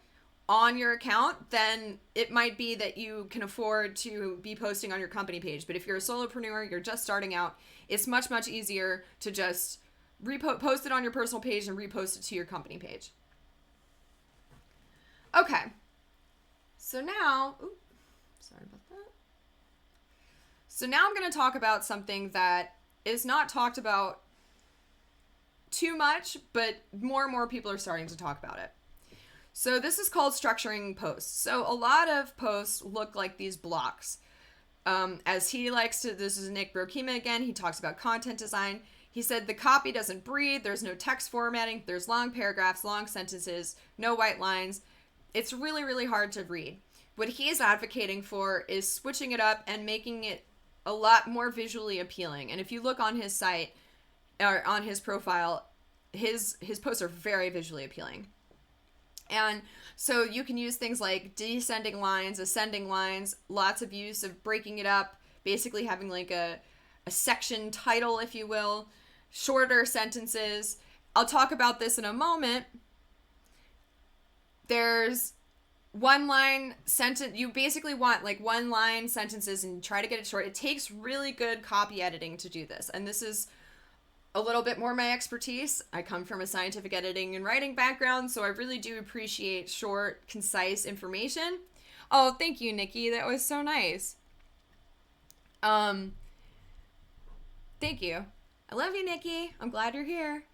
on your account, then it might be that you can afford to be posting on your company page. But if you're a solopreneur, you're just starting out, it's much, much easier to just post it on your personal page and repost it to your company page. Okay. So now, sorry about that. So now I'm going to talk about something that is not talked about too much, but more and more people are starting to talk about it. So this is called structuring posts. So a lot of posts look like these blocks. As he likes to, this is Nick Brokima again, he talks about content design. He said the copy doesn't breathe, there's no text formatting, there's long paragraphs, long sentences, no white lines. It's really, really hard to read. What he is advocating for is switching it up and making it a lot more visually appealing. And if you look on his site, or on his profile, his posts are very visually appealing. And so you can use things like descending lines, ascending lines, lots of use of breaking it up, basically having like a section title, if you will, shorter sentences. I'll talk about this in a moment. There's one line sentence. You basically want like one line sentences and try to get it short. It takes really good copy editing to do this. And this is a little bit more my expertise. I come from a scientific editing and writing background, so I really do appreciate short, concise information. Oh, thank you, Nikki. That was so nice. Thank you. I love you, Nikki. I'm glad you're here.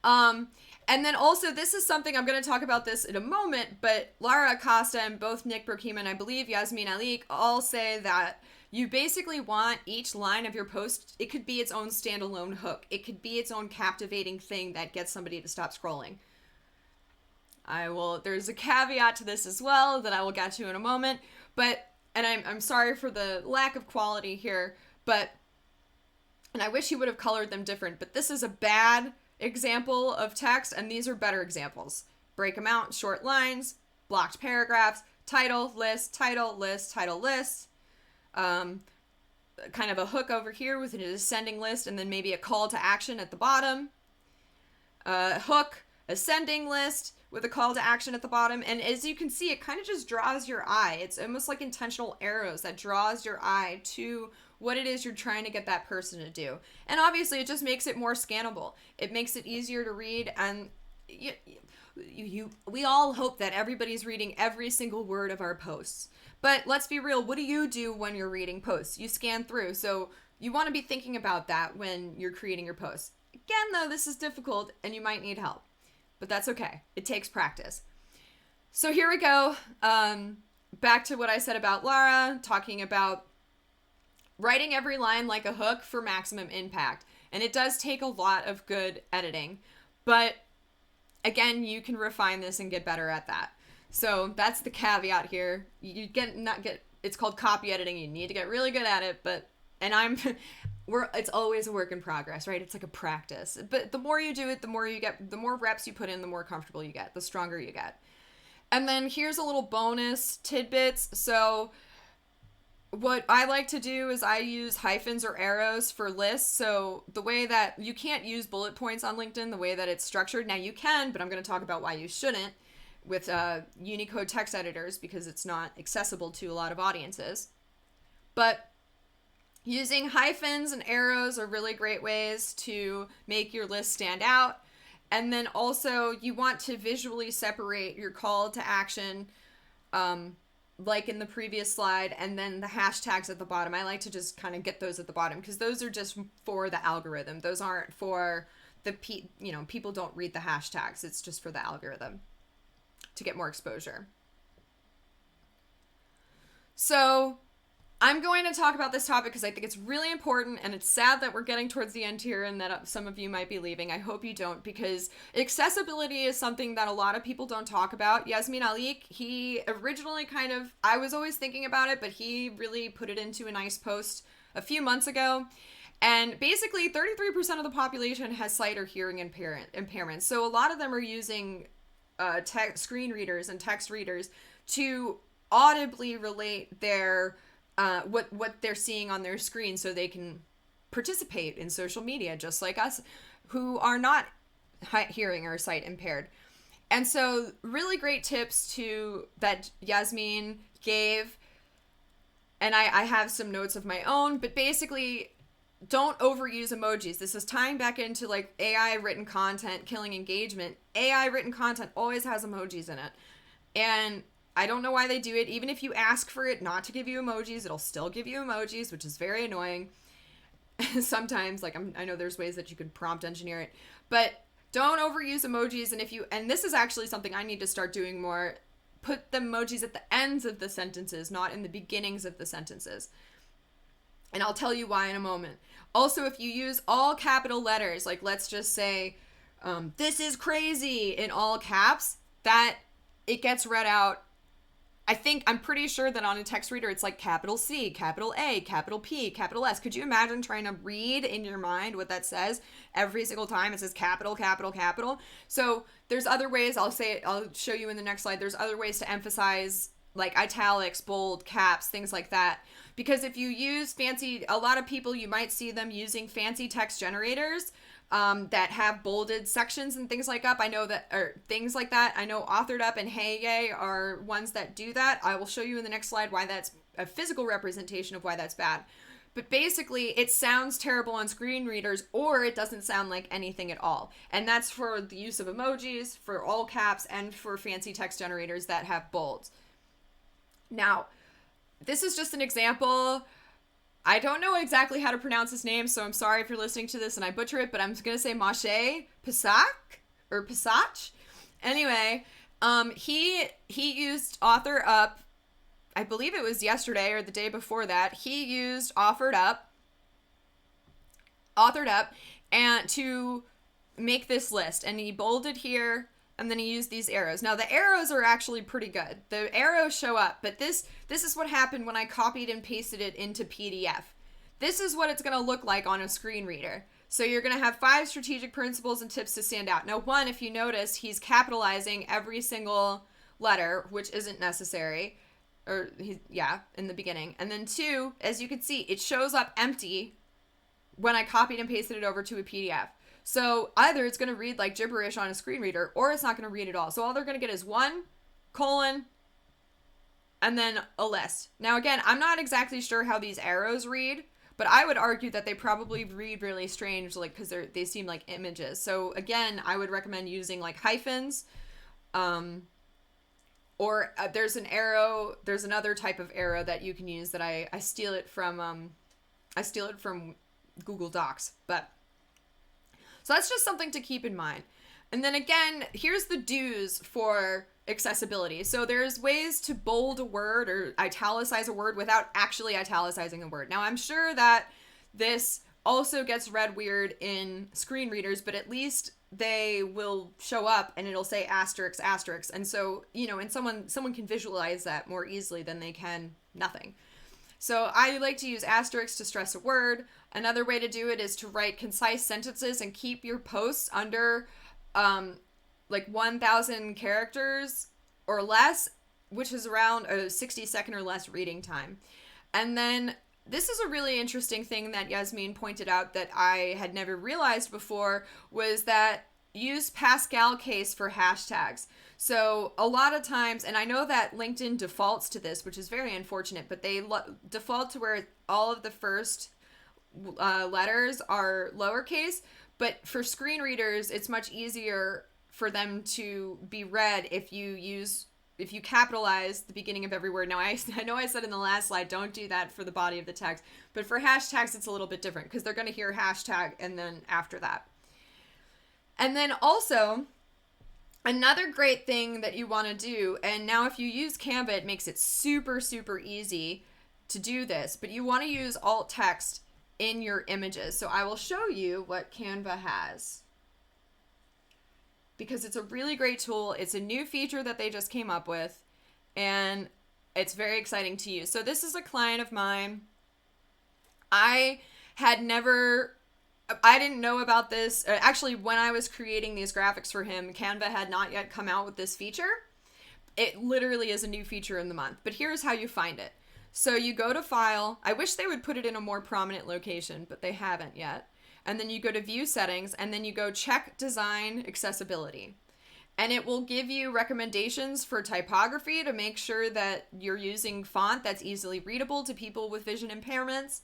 And then also, this is something I'm going to talk about this in a moment, but Lara Acosta and both Nick Burkema and I believe Yasmin Alik all say that you basically want each line of your post, it could be its own standalone hook. It could be its own captivating thing that gets somebody to stop scrolling. There's a caveat to this as well that I will get to in a moment, and I'm sorry for the lack of quality here, and I wish he would have colored them different, but this is a bad example of text, and these are better examples. Break them out, short lines, blocked paragraphs, title, list, title, list, title, list. Kind of a hook over here with an ascending list, and then maybe a call to action at the bottom. Hook, ascending list with a call to action at the bottom. And as you can see, it kind of just draws your eye. It's almost like intentional arrows that draws your eye to what it is you're trying to get that person to do. And obviously, it just makes it more scannable. It makes it easier to read, and we all hope that everybody's reading every single word of our posts. But let's be real, what do you do when you're reading posts? You scan through, so you want to be thinking about that when you're creating your posts. Again, though, this is difficult, and you might need help. But that's okay. It takes practice. So here we go. Back to what I said about Lara, talking about writing every line like a hook for maximum impact. And it does take a lot of good editing. But again, you can refine this and get better at that. So that's the caveat here. It's called copy editing. You need to get really good at it, it's always a work in progress, right? It's like a practice. But the more you do it, the more reps you put in, the more comfortable you get, the stronger you get. And then here's a little bonus tidbits. So what I like to do is I use hyphens or arrows for lists. So the way that you can't use bullet points on LinkedIn, the way that it's structured. Now you can, but I'm going to talk about why you shouldn't with Unicode text editors because it's not accessible to a lot of audiences. But using hyphens and arrows are really great ways to make your list stand out. And then also you want to visually separate your call to action, like in the previous slide, and then the hashtags at the bottom. I like to just kind of get those at the bottom because those are just for the algorithm. Those aren't for people don't read the hashtags. It's just for the algorithm to get more exposure. So I'm going to talk about this topic because I think it's really important, and it's sad that we're getting towards the end here and that some of you might be leaving. I hope you don't, because accessibility is something that a lot of people don't talk about. Yasmin Alik, he originally I was always thinking about it, but he really put it into a nice post a few months ago. And basically 33% of the population has sight or hearing impairment. So a lot of them are using screen readers and text readers to audibly relate their what they're seeing on their screen so they can participate in social media just like us who are not hearing or sight impaired. And so really great tips that Yasmin gave, and I have some notes of my own, but basically don't overuse emojis. This is tying back into like AI written content killing engagement. AI written content always has emojis in it, and I don't know why they do it. Even if you ask for it not to give you emojis, it'll still give you emojis, which is very annoying. Sometimes, I know there's ways that you could prompt engineer it, but don't overuse emojis. And this is actually something I need to start doing more. Put the emojis at the ends of the sentences, not in the beginnings of the sentences. And I'll tell you why in a moment. Also, if you use all capital letters, like let's just say, this is crazy in all caps, that it gets read out. I'm pretty sure that on a text reader, it's like capital C, capital A, capital P, capital S. Could you imagine trying to read in your mind what that says every single time it says capital, capital, capital? So there's other ways, I'll show you in the next slide. There's other ways to emphasize like italics, bold, caps, things like that. Because if you use a lot of people, you might see them using fancy text generators that have bolded sections and things like that. I know Authored Up and HeyYay are ones that do that. I will show you in the next slide why that's a physical representation of why that's bad. But basically, it sounds terrible on screen readers, or it doesn't sound like anything at all. And that's for the use of emojis, for all caps, and for fancy text generators that have bolds. Now, this is just an example. I don't know exactly how to pronounce his name, so I'm sorry if you're listening to this and I butcher it, but I'm going to say Maciej Pisak or Pisach. Anyway, he used OfferUp. I believe it was yesterday or the day before that. He used authored up, and to make this list, and he bolded here, and then he used these arrows. Now the arrows are actually pretty good. The arrows show up, but this is what happened when I copied and pasted it into PDF. This is what it's going to look like on a screen reader. So you're going to have 5 strategic principles and tips to stand out. Now, 1, if you notice, he's capitalizing every single letter, which isn't necessary. In the beginning. And then 2, as you can see, it shows up empty when I copied and pasted it over to a PDF. So either it's going to read like gibberish on a screen reader, or it's not going to read at all. So all they're going to get is 1, colon, and then a list. Now again, I'm not exactly sure how these arrows read, but I would argue that they probably read really strange, like, because they seem like images. So again, I would recommend using like hyphens, or there's an arrow. There's another type of arrow that you can use that I steal it from Google Docs. But so that's just something to keep in mind. And then again, here's the do's for accessibility. So there's ways to bold a word or italicize a word without actually italicizing a word. Now I'm sure that this also gets read weird in screen readers, but at least they will show up and it'll say asterisk, asterisk. And so, and someone can visualize that more easily than they can nothing. So I like to use asterisks to stress a word. Another way to do it is to write concise sentences and keep your posts under like 1,000 characters or less, which is around a 60-second or less reading time. And then this is a really interesting thing that Yasmin pointed out that I had never realized before, was that use Pascal case for hashtags. So a lot of times, and I know that LinkedIn defaults to this, which is very unfortunate, but they default to where all of the first letters are lowercase. But for screen readers, it's much easier for them to be read if you capitalize the beginning of every word. Now, I know I said in the last slide, don't do that for the body of the text, but for hashtags, it's a little bit different because they're going to hear hashtag and then after that. And then also, another great thing that you want to do, and now if you use Canva, it makes it super, super easy to do this, but you want to use alt text in your images. So I will show you what Canva has, because it's a really great tool. It's a new feature that they just came up with, and it's very exciting to use. So this is a client of mine. I didn't know about this. Actually, when I was creating these graphics for him, Canva had not yet come out with this feature. It literally is a new feature in the month, but here's how you find it. So you go to File. I wish they would put it in a more prominent location, but they haven't yet. And then you go to View Settings, and then you go Check Design Accessibility. And it will give you recommendations for typography to make sure that you're using font that's easily readable to people with vision impairments.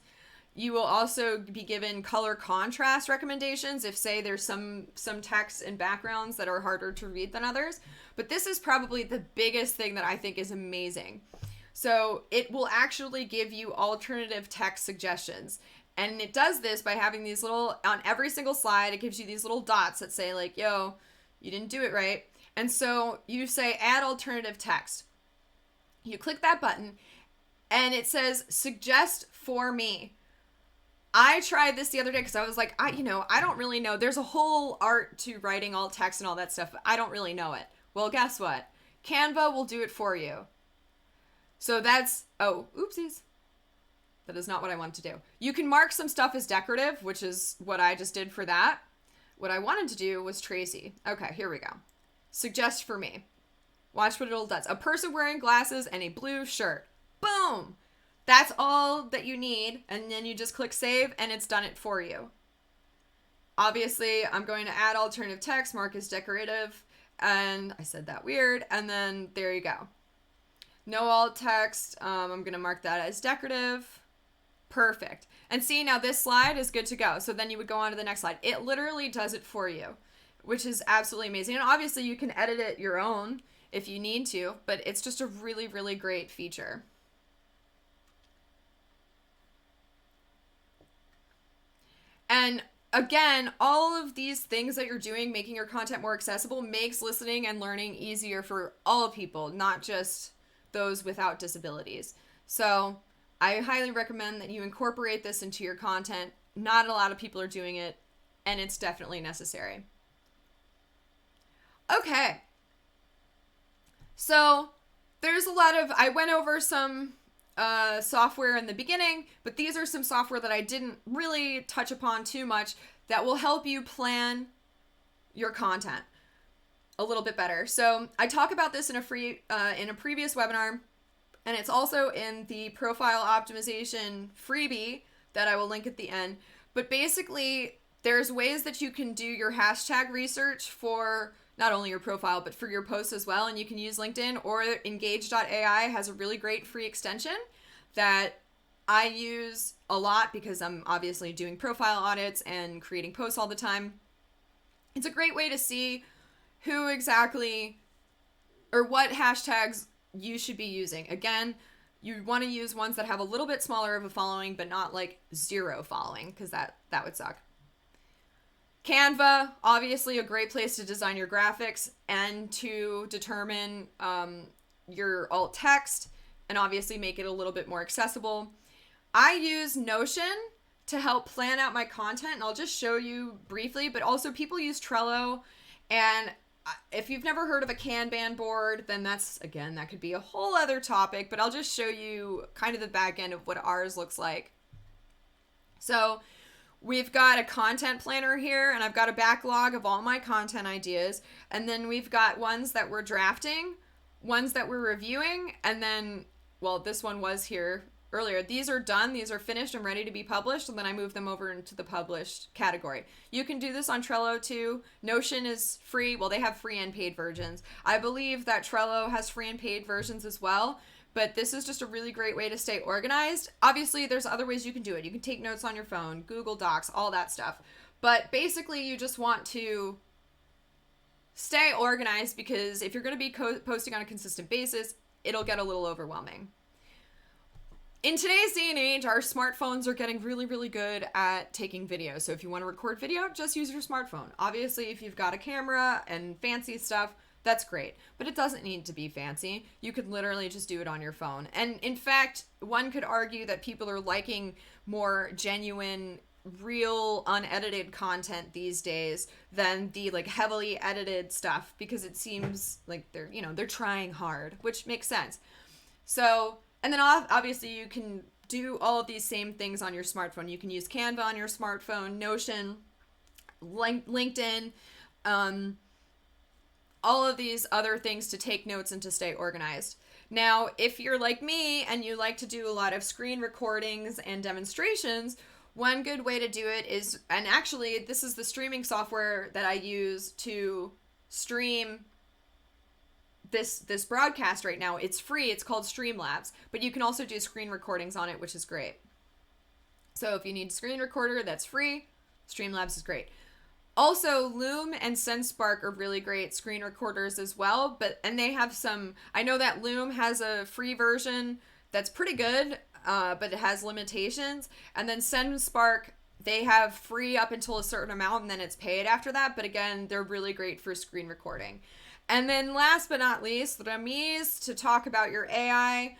You will also be given color contrast recommendations if, say, there's some text and backgrounds that are harder to read than others. But this is probably the biggest thing that I think is amazing. So it will actually give you alternative text suggestions. And it does this by having these little, on every single slide, it gives you these little dots that say like, yo, you didn't do it right. And so you say add alternative text. You click that button and it says suggest for me. I tried this the other day because I was like, I don't really know. There's a whole art to writing alt text and all that stuff. I don't really know it. Well, guess what? Canva will do it for you. So that's, oopsies. That is not what I want to do. You can mark some stuff as decorative, which is what I just did for that. What I wanted to do was Tracy. Okay, here we go. Suggest for me. Watch what it does. A person wearing glasses and a blue shirt. Boom! That's all that you need, and then you just click save, and it's done it for you. Obviously, I'm going to add alternative text, mark as decorative, and I said that weird, and then there you go. No alt text, I'm going to mark that as decorative. Perfect. And see, now this slide is good to go. So then you would go on to the next slide. It literally does it for you, which is absolutely amazing. And obviously you can edit it your own if you need to, but it's just a really, really great feature. And again, all of these things that you're doing, making your content more accessible, makes listening and learning easier for all people, not just those without disabilities. So I highly recommend that you incorporate this into your content. Not a lot of people are doing it, and it's definitely necessary. Okay. So there's a lot of, I went over some software in the beginning, but these are some software that I didn't really touch upon too much that will help you plan your content a little bit better. So I talk about this in a previous webinar, and it's also in the profile optimization freebie that I will link at the end. But basically, there's ways that you can do your hashtag research for not only your profile, but for your posts as well. And you can use LinkedIn, or Engage.ai has a really great free extension that I use a lot because I'm obviously doing profile audits and creating posts all the time. It's a great way to see who exactly or what hashtags you should be using. Again, you want to use ones that have a little bit smaller of a following, but not like 0 following, because that would suck. Canva, obviously a great place to design your graphics and to determine your alt text and obviously make it a little bit more accessible. I use Notion to help plan out my content, and I'll just show you briefly, but also people use Trello. And if you've never heard of a Kanban board, then that's, again, that could be a whole other topic, but I'll just show you kind of the back end of what ours looks like. So we've got a content planner here, and I've got a backlog of all my content ideas. And then we've got ones that we're drafting, ones that we're reviewing, and then, well, this one was here earlier. These are done. These are finished and ready to be published, and then I move them over into the published category. You can do this on Trello too. Notion is free. Well, they have free and paid versions. I believe that Trello has free and paid versions as well. But this is just a really great way to stay organized. Obviously, there's other ways you can do it. You can take notes on your phone, Google Docs, all that stuff. But basically, you just want to stay organized, because if you're going to be posting on a consistent basis, it'll get a little overwhelming. In today's day and age, our smartphones are getting really, really good at taking video. So if you want to record video, just use your smartphone. Obviously, if you've got a camera and fancy stuff, that's great, but it doesn't need to be fancy. You could literally just do it on your phone. And in fact, one could argue that people are liking more genuine, real, unedited content these days than the like heavily edited stuff, because it seems like they're trying hard, which makes sense. So, and then obviously you can do all of these same things on your smartphone. You can use Canva on your smartphone, Notion, LinkedIn, all of these other things to take notes and to stay organized. Now, if you're like me and you like to do a lot of screen recordings and demonstrations, one good way to do it is, and actually this is the streaming software that I use to stream this broadcast right now. It's free. It's called Streamlabs, but you can also do screen recordings on it, which is great. So if you need a screen recorder that's free, Streamlabs is great. Also, Loom and SendSpark are really great screen recorders as well, and they have some, I know that Loom has a free version that's pretty good, but it has limitations. And then SendSpark, they have free up until a certain amount, and then it's paid after that. But again, they're really great for screen recording. And then last but not least, Ramiz, to talk about your AI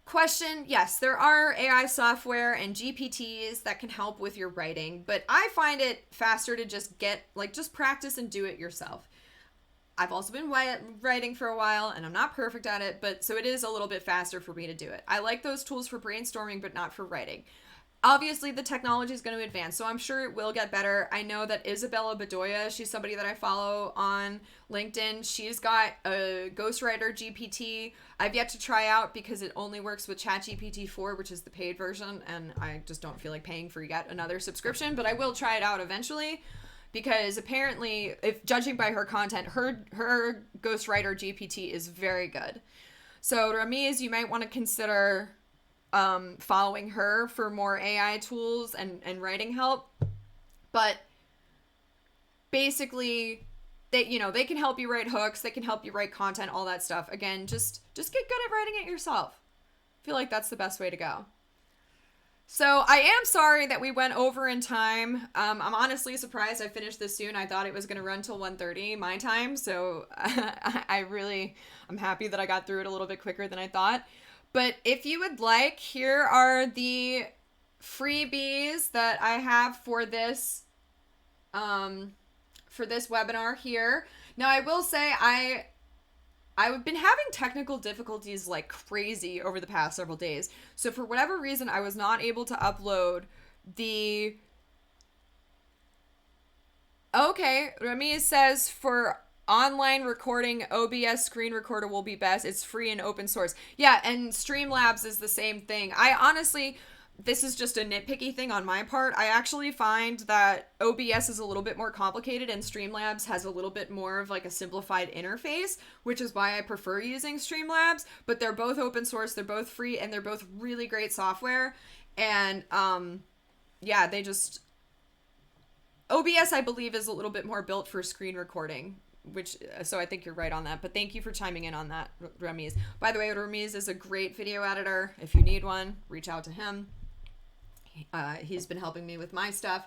question. Yes, there are AI software and GPTs that can help with your writing, but I find it faster to just practice and do it yourself. I've also been writing for a while, and I'm not perfect at it, but so it is a little bit faster for me to do it. I like those tools for brainstorming, but not for writing. Obviously, the technology is going to advance, so I'm sure it will get better. I know that Isabella Bedoya, she's somebody that I follow on LinkedIn. She's got a Ghostwriter GPT. I've yet to try out because it only works with ChatGPT 4, which is the paid version, and I just don't feel like paying for yet another subscription, but I will try it out eventually, because apparently, if judging by her content, her Ghostwriter GPT is very good. So Ramiz, you might want to consider following her for more AI tools and writing help. But basically, they can help you write hooks, they can help you write content, all that stuff. Again, just get good at writing it yourself. I feel like that's the best way to go. So I am sorry that we went over in time. I'm honestly surprised I finished this soon. I thought it was going to run till 1:30 my time. So I'm happy that I got through it a little bit quicker than I thought. But if you would like, here are the freebies that I have for this webinar here. Now I will say I've been having technical difficulties like crazy over the past several days. So for whatever reason, I was not able to upload the... Okay, Remy says for online recording, OBS screen recorder will be best. It's free and open source. Yeah, and Streamlabs is the same thing. I honestly... This is just a nitpicky thing on my part. I actually find that OBS is a little bit more complicated and Streamlabs has a little bit more of like a simplified interface, which is why I prefer using Streamlabs, but they're both open source, they're both free, and they're both really great software. And yeah, they just... OBS, I believe, is a little bit more built for screen recording, which, so I think you're right on that. But thank you for chiming in on that, Ramiz. By the way, Ramiz is a great video editor. If you need one, reach out to him. He's been helping me with my stuff.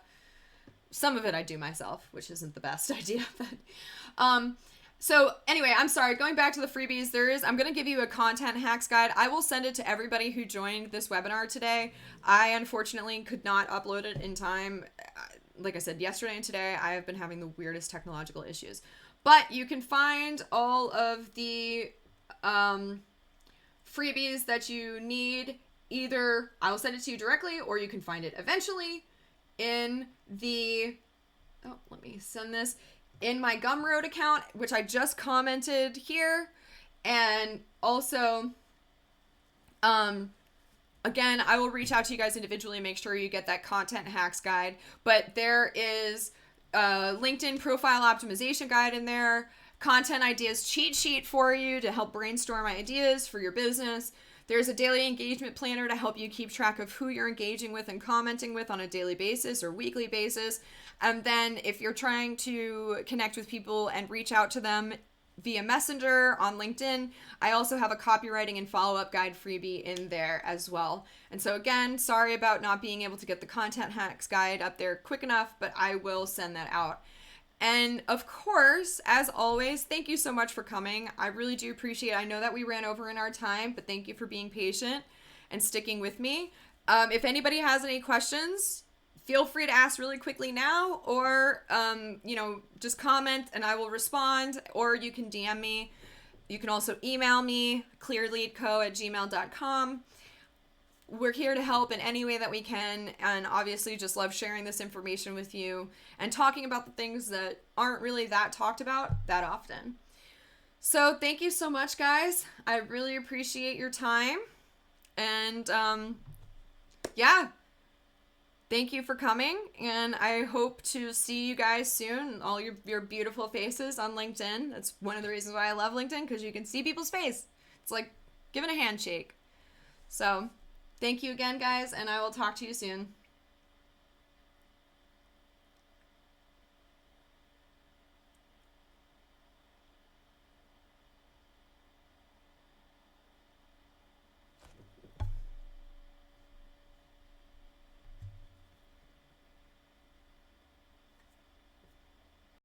Some of it I do myself, which isn't the best idea. But so anyway, I'm sorry. Going back to the freebies, I'm going to give you a content hacks guide. I will send it to everybody who joined this webinar today. I unfortunately could not upload it in time. Like I said, yesterday and today, I have been having the weirdest technological issues. But you can find all of the freebies that you need. Either I will send it to you directly, or you can find it eventually in the... Oh, let me send this in my Gumroad account, which I just commented here. And also, again, I will reach out to you guys individually and make sure you get that content hacks guide. But there is a LinkedIn profile optimization guide in there, content ideas cheat sheet for you to help brainstorm ideas for your business. There's a daily engagement planner to help you keep track of who you're engaging with and commenting with on a daily basis or weekly basis. And then if you're trying to connect with people and reach out to them via Messenger on LinkedIn, I also have a copywriting and follow-up guide freebie in there as well. And so again, sorry about not being able to get the content hacks guide up there quick enough, but I will send that out. And of course, as always, thank you so much for coming. I really do appreciate it. I know that we ran over in our time, but thank you for being patient and sticking with me. If anybody has any questions, feel free to ask really quickly now, or, just comment and I will respond, or you can DM me. You can also email me, clearleadco@gmail.com. We're here to help in any way that we can, and obviously just love sharing this information with you and talking about the things that aren't really that talked about that often. So thank you so much, guys. I really appreciate your time. And yeah, thank you for coming, and I hope to see you guys soon, all your beautiful faces on LinkedIn. That's one of the reasons why I love LinkedIn, because you can see people's face. It's like giving a handshake. So thank you again, guys, and I will talk to you soon.